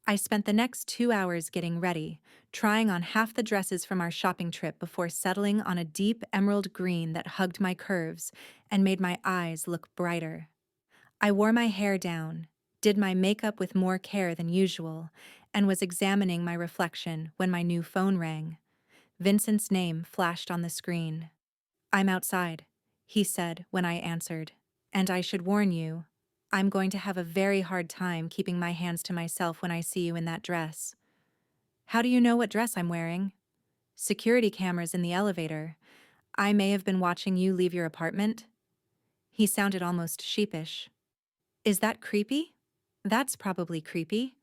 I spent the next 2 hours getting ready, trying on half the dresses from our shopping trip before settling on a deep emerald green that hugged my curves and made my eyes look brighter. I wore my hair down, did my makeup with more care than usual, and was examining my reflection when my new phone rang. Vincent's name flashed on the screen. "I'm outside," he said when I answered. "And I should warn you, I'm going to have a very hard time keeping my hands to myself when I see you in that dress." "How do you know what dress I'm wearing?" "Security cameras in the elevator. I may have been watching you leave your apartment." He sounded almost sheepish. "Is that creepy?" "That's probably creepy."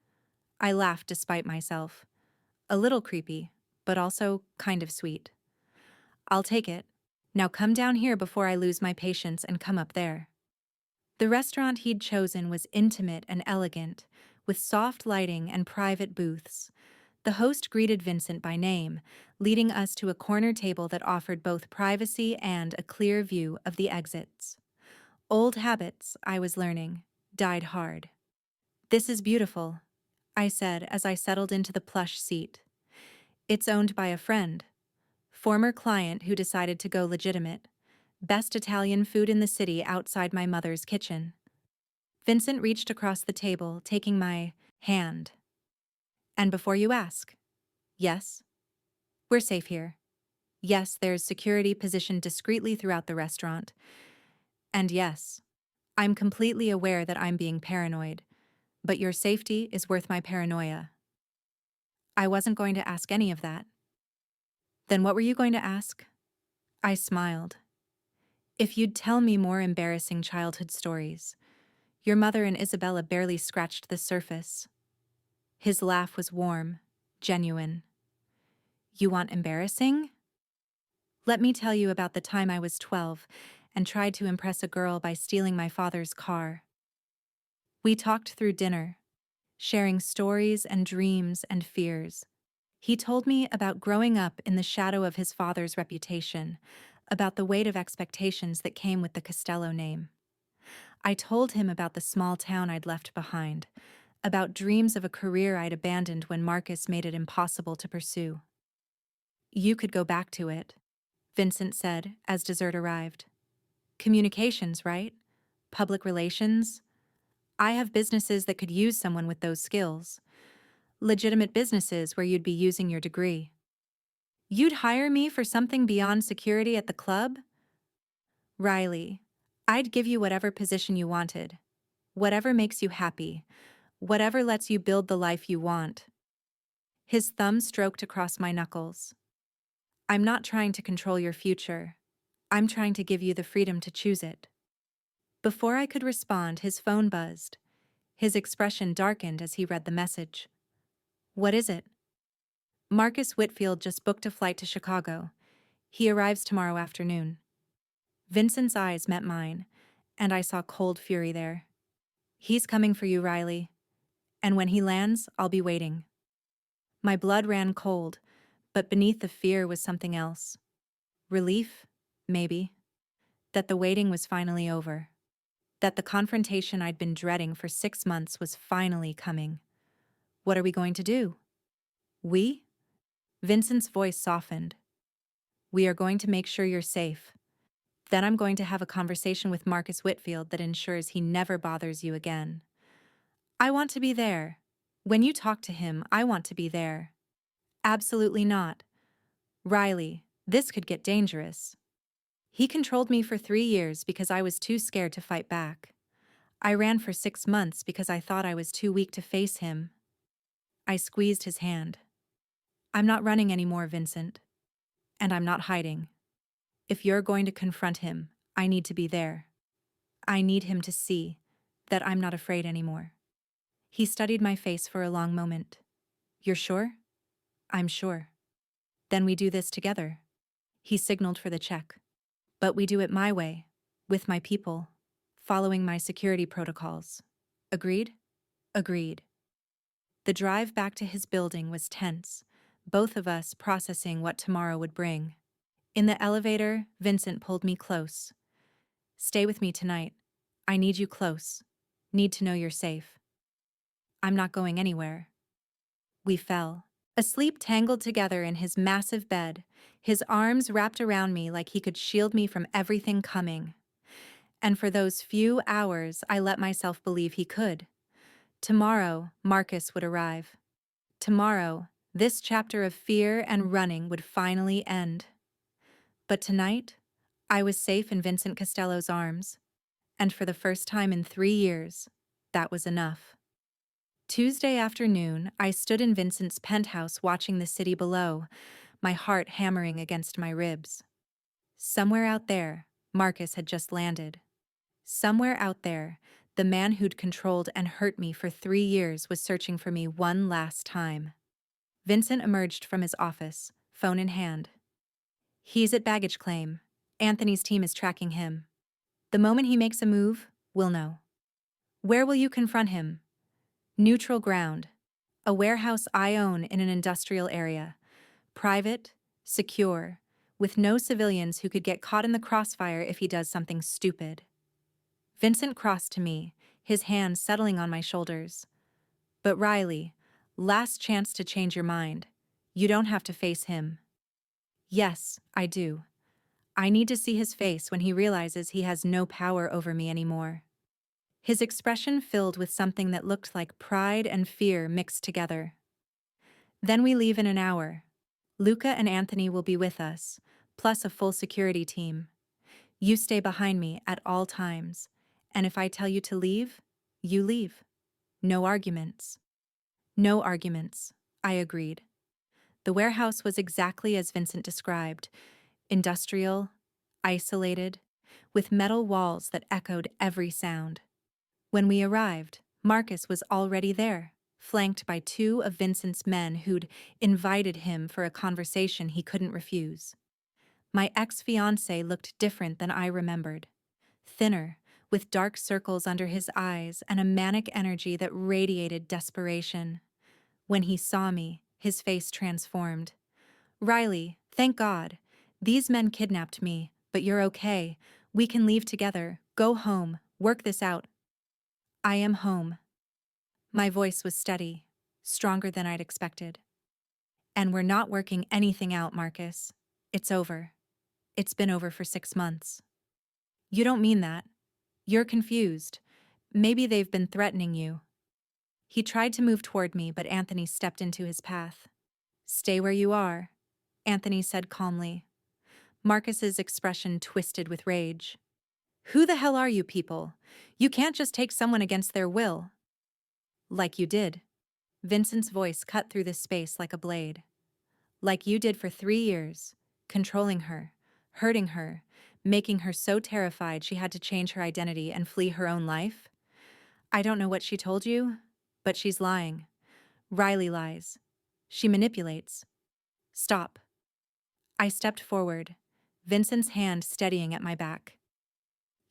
I laughed despite myself. "A little creepy, but also kind of sweet." "I'll take it. Now come down here before I lose my patience and come up there." The restaurant he'd chosen was intimate and elegant, with soft lighting and private booths. The host greeted Vincent by name, leading us to a corner table that offered both privacy and a clear view of the exits. Old habits, I was learning, died hard. "This is beautiful," I said as I settled into the plush seat. "It's owned by a friend. Former client who decided to go legitimate. Best Italian food in the city outside my mother's kitchen." Vincent reached across the table, taking my hand. "And before you ask, yes, we're safe here. Yes, there's security positioned discreetly throughout the restaurant. And yes, I'm completely aware that I'm being paranoid, but your safety is worth my paranoia." I wasn't going to ask any of that. "Then what were you going to ask?" I smiled. "If you'd tell me more embarrassing childhood stories. Your mother and Isabella barely scratched the surface." His laugh was warm, genuine. "You want embarrassing? Let me tell you about the time I was 12 and tried to impress a girl by stealing my father's car." We talked through dinner, sharing stories and dreams and fears. He told me about growing up in the shadow of his father's reputation, about the weight of expectations that came with the Costello name. I told him about the small town I'd left behind, about dreams of a career I'd abandoned when Marcus made it impossible to pursue. "You could go back to it," Vincent said as dessert arrived. "Communications, right? Public relations? I have businesses that could use someone with those skills. Legitimate businesses where you'd be using your degree." "You'd hire me for something beyond security at the club?" "Riley, I'd give you whatever position you wanted. Whatever makes you happy. Whatever lets you build the life you want." His thumb stroked across my knuckles. "I'm not trying to control your future. I'm trying to give you the freedom to choose it." Before I could respond, his phone buzzed. His expression darkened as he read the message. "What is it?" "Marcus Whitfield just booked a flight to Chicago. He arrives tomorrow afternoon." Vincent's eyes met mine, and I saw cold fury there. "He's coming for you, Riley. And when he lands, I'll be waiting." My blood ran cold, but beneath the fear was something else. Relief, maybe. That the waiting was finally over. That the confrontation I'd been dreading for 6 months was finally coming. "What are we going to do?" "We?" Vincent's voice softened. "We are going to make sure you're safe. Then I'm going to have a conversation with Marcus Whitfield that ensures he never bothers you again. I want to be there. When you talk to him, I want to be there." "Absolutely not. Riley, this could get dangerous." "He controlled me for 3 years because I was too scared to fight back. I ran for 6 months because I thought I was too weak to face him." I squeezed his hand. "I'm not running anymore, Vincent. And I'm not hiding. If you're going to confront him, I need to be there. I need him to see that I'm not afraid anymore." He studied my face for a long moment. "You're sure?" "I'm sure." "Then we do this together." He signaled for the check. But we do it my way, with my people, following my security protocols. Agreed? Agreed. The drive back to his building was tense, both of us processing what tomorrow would bring. In the elevator, Vincent pulled me close. Stay with me tonight. I need you close. Need to know you're safe. I'm not going anywhere. We fell. Asleep tangled together in his massive bed, his arms wrapped around me like he could shield me from everything coming. And for those few hours, I let myself believe he could. Tomorrow, Marcus would arrive. Tomorrow, this chapter of fear and running would finally end. But tonight, I was safe in Vincent Costello's arms. And for the first time in 3 years, that was enough. Tuesday afternoon, I stood in Vincent's penthouse watching the city below, my heart hammering against my ribs. Somewhere out there, Marcus had just landed. Somewhere out there, the man who'd controlled and hurt me for 3 years was searching for me one last time. Vincent emerged from his office, phone in hand. He's at baggage claim. Anthony's team is tracking him. The moment he makes a move, we'll know. Where will you confront him? Neutral ground. A warehouse I own in an industrial area. Private, secure, with no civilians who could get caught in the crossfire if he does something stupid. Vincent crossed to me, his hand settling on my shoulders. But Riley, last chance to change your mind. You don't have to face him. Yes, I do. I need to see his face when he realizes he has no power over me anymore. His expression filled with something that looked like pride and fear mixed together. Then we leave in an hour. Luca and Anthony will be with us, plus a full security team. You stay behind me at all times, and if I tell you to leave, you leave. No arguments. No arguments, I agreed. The warehouse was exactly as Vincent described, industrial, isolated, with metal walls that echoed every sound. When we arrived, Marcus was already there, flanked by 2 of Vincent's men who'd invited him for a conversation he couldn't refuse. My ex-fiancé looked different than I remembered. Thinner, with dark circles under his eyes and a manic energy that radiated desperation. When he saw me, his face transformed. Riley, thank God. These men kidnapped me, but you're okay. We can leave together, go home, work this out. I am home. My voice was steady, stronger than I'd expected. And we're not working anything out, Marcus. It's over. It's been over for 6 months. You don't mean that. You're confused. Maybe they've been threatening you. He tried to move toward me, but Anthony stepped into his path. Stay where you are, Anthony said calmly. Marcus's expression twisted with rage. Who the hell are you people? You can't just take someone against their will. Like you did. Vincent's voice cut through the space like a blade. Like you did for 3 years, controlling her, hurting her, making her so terrified she had to change her identity and flee her own life. I don't know what she told you, but she's lying. Riley lies. She manipulates. Stop. I stepped forward, Vincent's hand steadying at my back.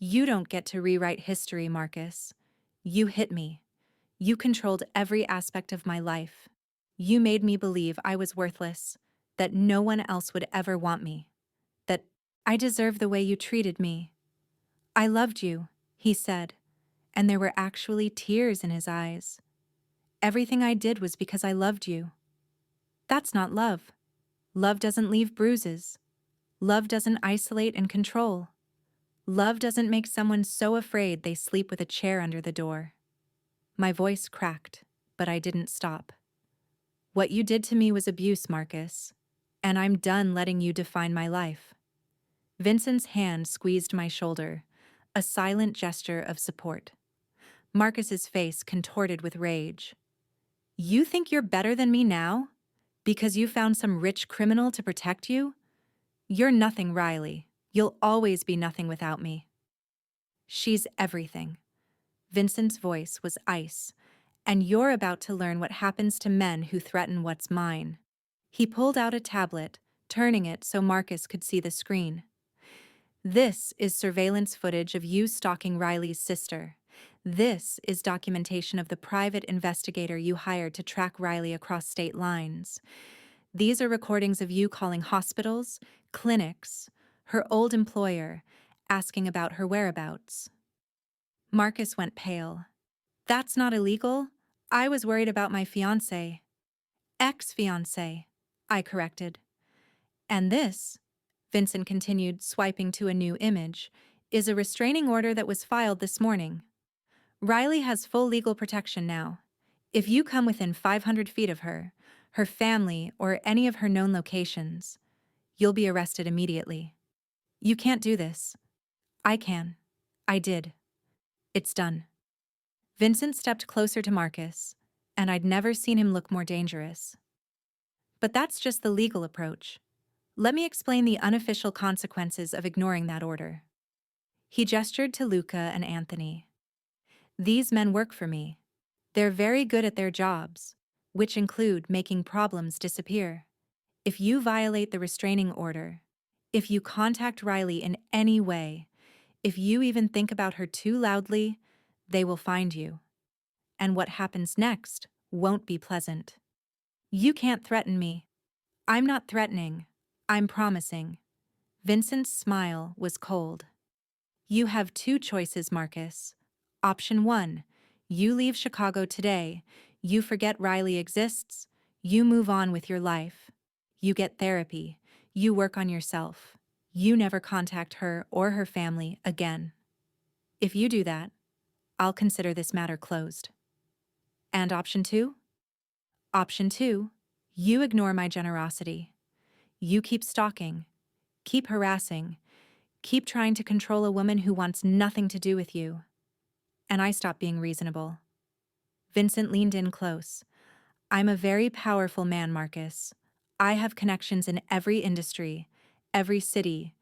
You don't get to rewrite history, Marcus. You hit me. You controlled every aspect of my life. You made me believe I was worthless, that no one else would ever want me, that I deserve the way you treated me. I loved you, he said, and there were actually tears in his eyes. Everything I did was because I loved you. That's not love. Love doesn't leave bruises. Love doesn't isolate and control. Love doesn't make someone so afraid they sleep with a chair under the door. My voice cracked, but I didn't stop. What you did to me was abuse, Marcus, and I'm done letting you define my life. Vincent's hand squeezed my shoulder, a silent gesture of support. Marcus's face contorted with rage. You think you're better than me now? Because you found some rich criminal to protect you? You're nothing, Riley. You'll always be nothing without me. She's everything. Vincent's voice was ice, and you're about to learn what happens to men who threaten what's mine. He pulled out a tablet, turning it so Marcus could see the screen. This is surveillance footage of you stalking Riley's sister. This is documentation of the private investigator you hired to track Riley across state lines. These are recordings of you calling hospitals, clinics, her old employer, asking about her whereabouts. Marcus went pale. That's not illegal. I was worried about my fiancé. Ex-fiancé, I corrected. And this, Vincent continued, swiping to a new image, is a restraining order that was filed this morning. Riley has full legal protection now. If you come within 500 feet of her, her family, or any of her known locations, you'll be arrested immediately. You can't do this. I can. I did. It's done. Vincent stepped closer to Marcus, and I'd never seen him look more dangerous. But that's just the legal approach. Let me explain the unofficial consequences of ignoring that order. He gestured to Luca and Anthony. These men work for me. They're very good at their jobs, which include making problems disappear. If you violate the restraining order, if you contact Riley in any way, if you even think about her too loudly, they will find you. And what happens next won't be pleasant. You can't threaten me. I'm not threatening. I'm promising. Vincent's smile was cold. You have two choices, Marcus. Option 1, you leave Chicago today, you forget Riley exists, you move on with your life. You get therapy, you work on yourself, you never contact her or her family again. If you do that, I'll consider this matter closed. And option 2? Option 2, you ignore my generosity. You keep stalking, keep harassing, keep trying to control a woman who wants nothing to do with you. And I stop being reasonable. Vincent leaned in close. I'm a very powerful man, Marcus. I have connections in every industry, every city,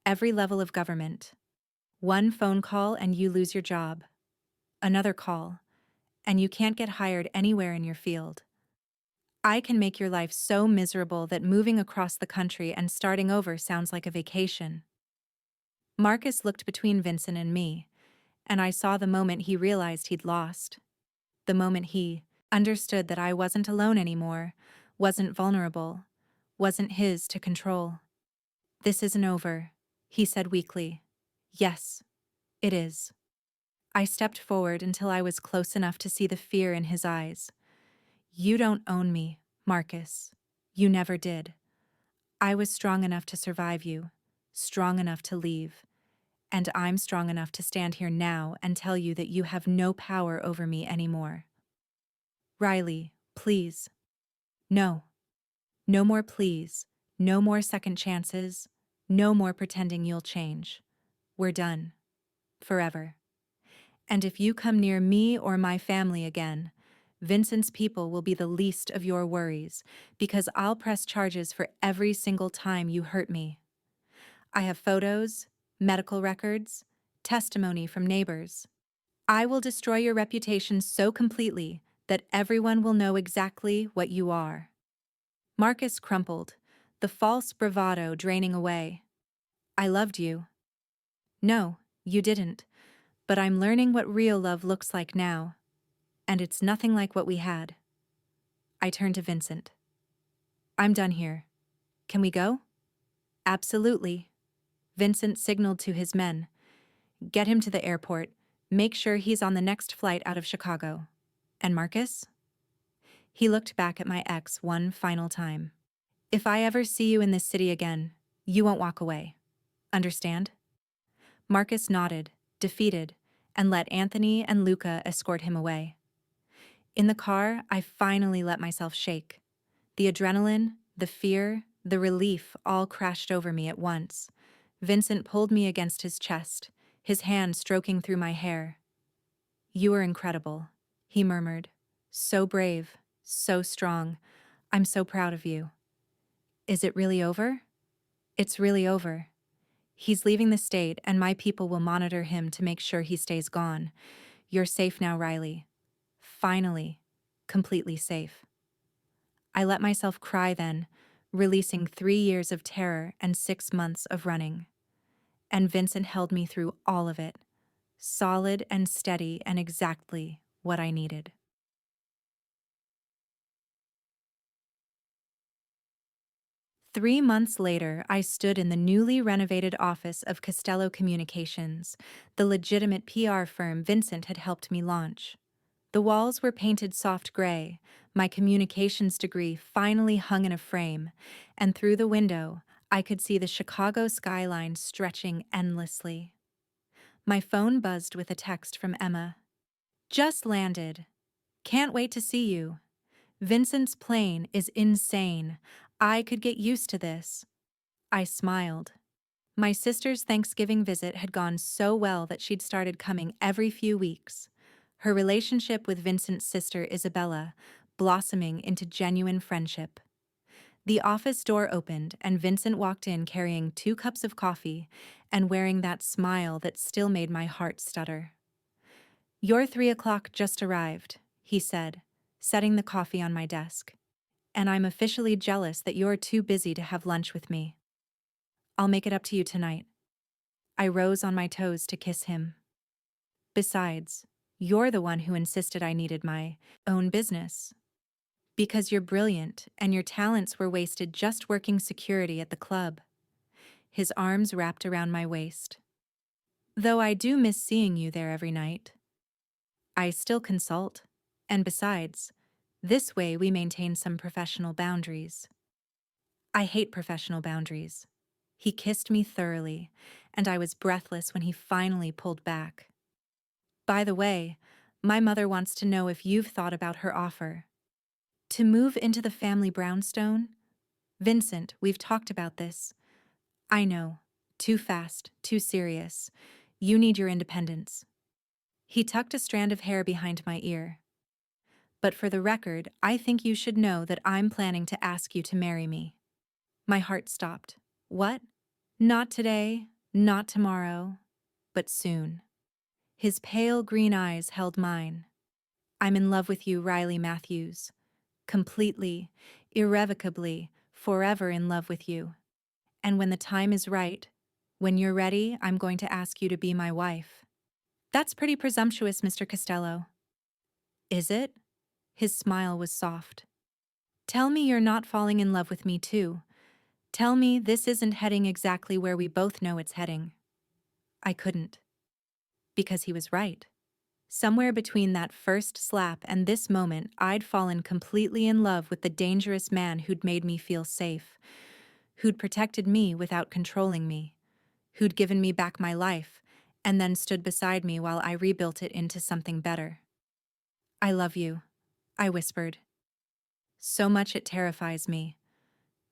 every level of government. One phone call and you lose your job. Another call, and you can't get hired anywhere in your field. I can make your life so miserable that moving across the country and starting over sounds like a vacation. Marcus looked between Vincent and me, and I saw the moment he realized he'd lost. The moment he understood that I wasn't alone anymore, wasn't vulnerable, wasn't his to control. This isn't over, he said weakly. Yes, it is. I stepped forward until I was close enough to see the fear in his eyes. You don't own me, Marcus. You never did. I was strong enough to survive you, strong enough to leave. And I'm strong enough to stand here now and tell you that you have no power over me anymore. Riley, please. No. No more please. No more second chances. No more pretending you'll change. We're done. Forever. And if you come near me or my family again, Vincent's people will be the least of your worries, because I'll press charges for every single time you hurt me. I have photos, medical records, testimony from neighbors. I will destroy your reputation so completely that everyone will know exactly what you are. Marcus crumpled, the false bravado draining away. I loved you. No, you didn't, but I'm learning what real love looks like now, and it's nothing like what we had. I turned to Vincent. I'm done here. Can we go? Absolutely. Vincent signaled to his men. Get him to the airport. Make sure he's on the next flight out of Chicago. And Marcus? He looked back at my ex one final time. If I ever see you in this city again, you won't walk away. Understand? Marcus nodded, defeated, and let Anthony and Luca escort him away. In the car, I finally let myself shake. The adrenaline, the fear, the relief all crashed over me at once. Vincent pulled me against his chest, his hand stroking through my hair. You are incredible, he murmured. So brave, so strong. I'm so proud of you. Is it really over? It's really over. He's leaving the state, and my people will monitor him to make sure he stays gone. You're safe now, Riley. Finally, completely safe. I let myself cry then, releasing 3 years of terror and 6 months of running. And Vincent held me through all of it, solid and steady and exactly what I needed. 3 months later, I stood in the newly renovated office of Costello Communications, the legitimate PR firm Vincent had helped me launch. The walls were painted soft gray, my communications degree finally hung in a frame, and through the window, I could see the Chicago skyline stretching endlessly. My phone buzzed with a text from Emma. Just landed. Can't wait to see you. Vincent's plane is insane. I could get used to this. I smiled. My sister's Thanksgiving visit had gone so well that she'd started coming every few weeks. Her relationship with Vincent's sister Isabella blossoming into genuine friendship. The office door opened and Vincent walked in carrying 2 cups of coffee and wearing that smile that still made my heart stutter. "Your 3 o'clock just arrived," he said, setting the coffee on my desk. "And I'm officially jealous that you're too busy to have lunch with me. I'll make it up to you tonight." I rose on my toes to kiss him. "Besides, you're the one who insisted I needed my own business. Because you're brilliant and your talents were wasted just working security at the club." His arms wrapped around my waist. "Though I do miss seeing you there every night. I still consult. And besides, this way we maintain some professional boundaries." I hate professional boundaries. He kissed me thoroughly, and I was breathless when he finally pulled back. "By the way, my mother wants to know if you've thought about her offer. To move into the family brownstone? Vincent, we've talked about this. I know. Too fast, too serious. You need your independence." He tucked a strand of hair behind my ear. "But for the record, I think you should know that I'm planning to ask you to marry me." My heart stopped. What? Not today, not tomorrow, but soon. His pale green eyes held mine. "I'm in love with you, Riley Matthews. Completely, irrevocably, forever in love with you. And when the time is right, when you're ready, I'm going to ask you to be my wife." "That's pretty presumptuous, Mr. Costello." "Is it?" His smile was soft. "Tell me you're not falling in love with me too. Tell me this isn't heading exactly where we both know it's heading." I couldn't. Because he was right. Somewhere between that first slap and this moment, I'd fallen completely in love with the dangerous man who'd made me feel safe, who'd protected me without controlling me, who'd given me back my life, and then stood beside me while I rebuilt it into something better. "I love you," I whispered. "So much it terrifies me."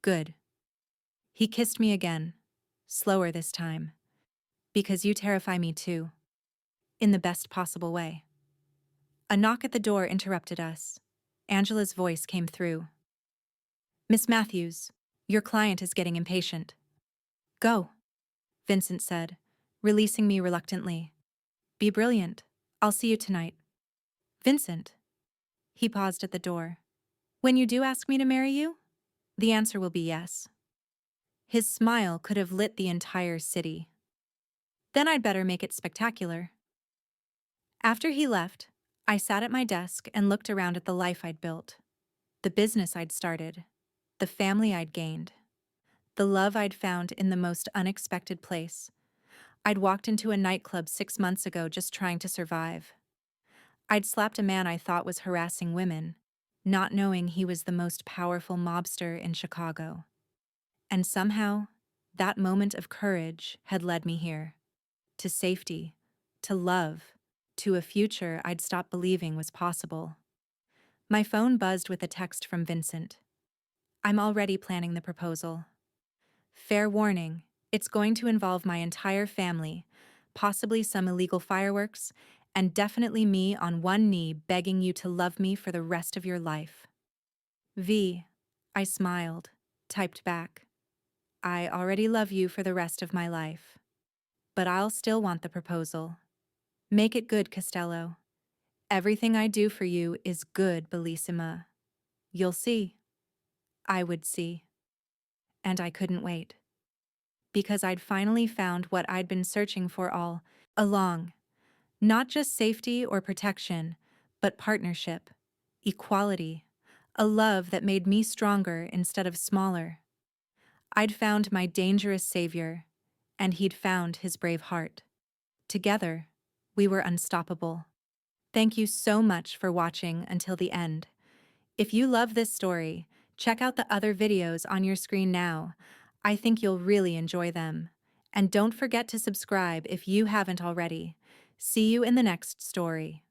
"Good." He kissed me again, slower this time. "Because you terrify me too. In the best possible way." A knock at the door interrupted us. Angela's voice came through. "Miss Matthews, your client is getting impatient." "Go," Vincent said, releasing me reluctantly. "Be brilliant. I'll see you tonight." "Vincent." He paused at the door. "When you do ask me to marry you, the answer will be yes." His smile could have lit the entire city. "Then I'd better make it spectacular." After he left, I sat at my desk and looked around at the life I'd built, the business I'd started, the family I'd gained, the love I'd found in the most unexpected place. I'd walked into a nightclub 6 months ago just trying to survive. I'd slapped a man I thought was harassing women, not knowing he was the most powerful mobster in Chicago. And somehow, that moment of courage had led me here. To safety, to love, to a future I'd stopped believing was possible. My phone buzzed with a text from Vincent. "I'm already planning the proposal. Fair warning, it's going to involve my entire family, possibly some illegal fireworks, and definitely me on one knee begging you to love me for the rest of your life." "V," I smiled, typed back. "I already love you for the rest of my life. But I'll still want the proposal. Make it good, Costello. Everything I do for you is good, Bellissima. You'll see." I would see. And I couldn't wait. because I'd finally found what I'd been searching for all along. Not just safety or protection, but partnership, equality, a love that made me stronger instead of smaller. I'd found my dangerous savior, and he'd found his brave heart. Together, we were unstoppable. Thank you so much for watching until the end. If you love this story, check out the other videos on your screen now. I think you'll really enjoy them. And don't forget to subscribe if you haven't already. See you in the next story.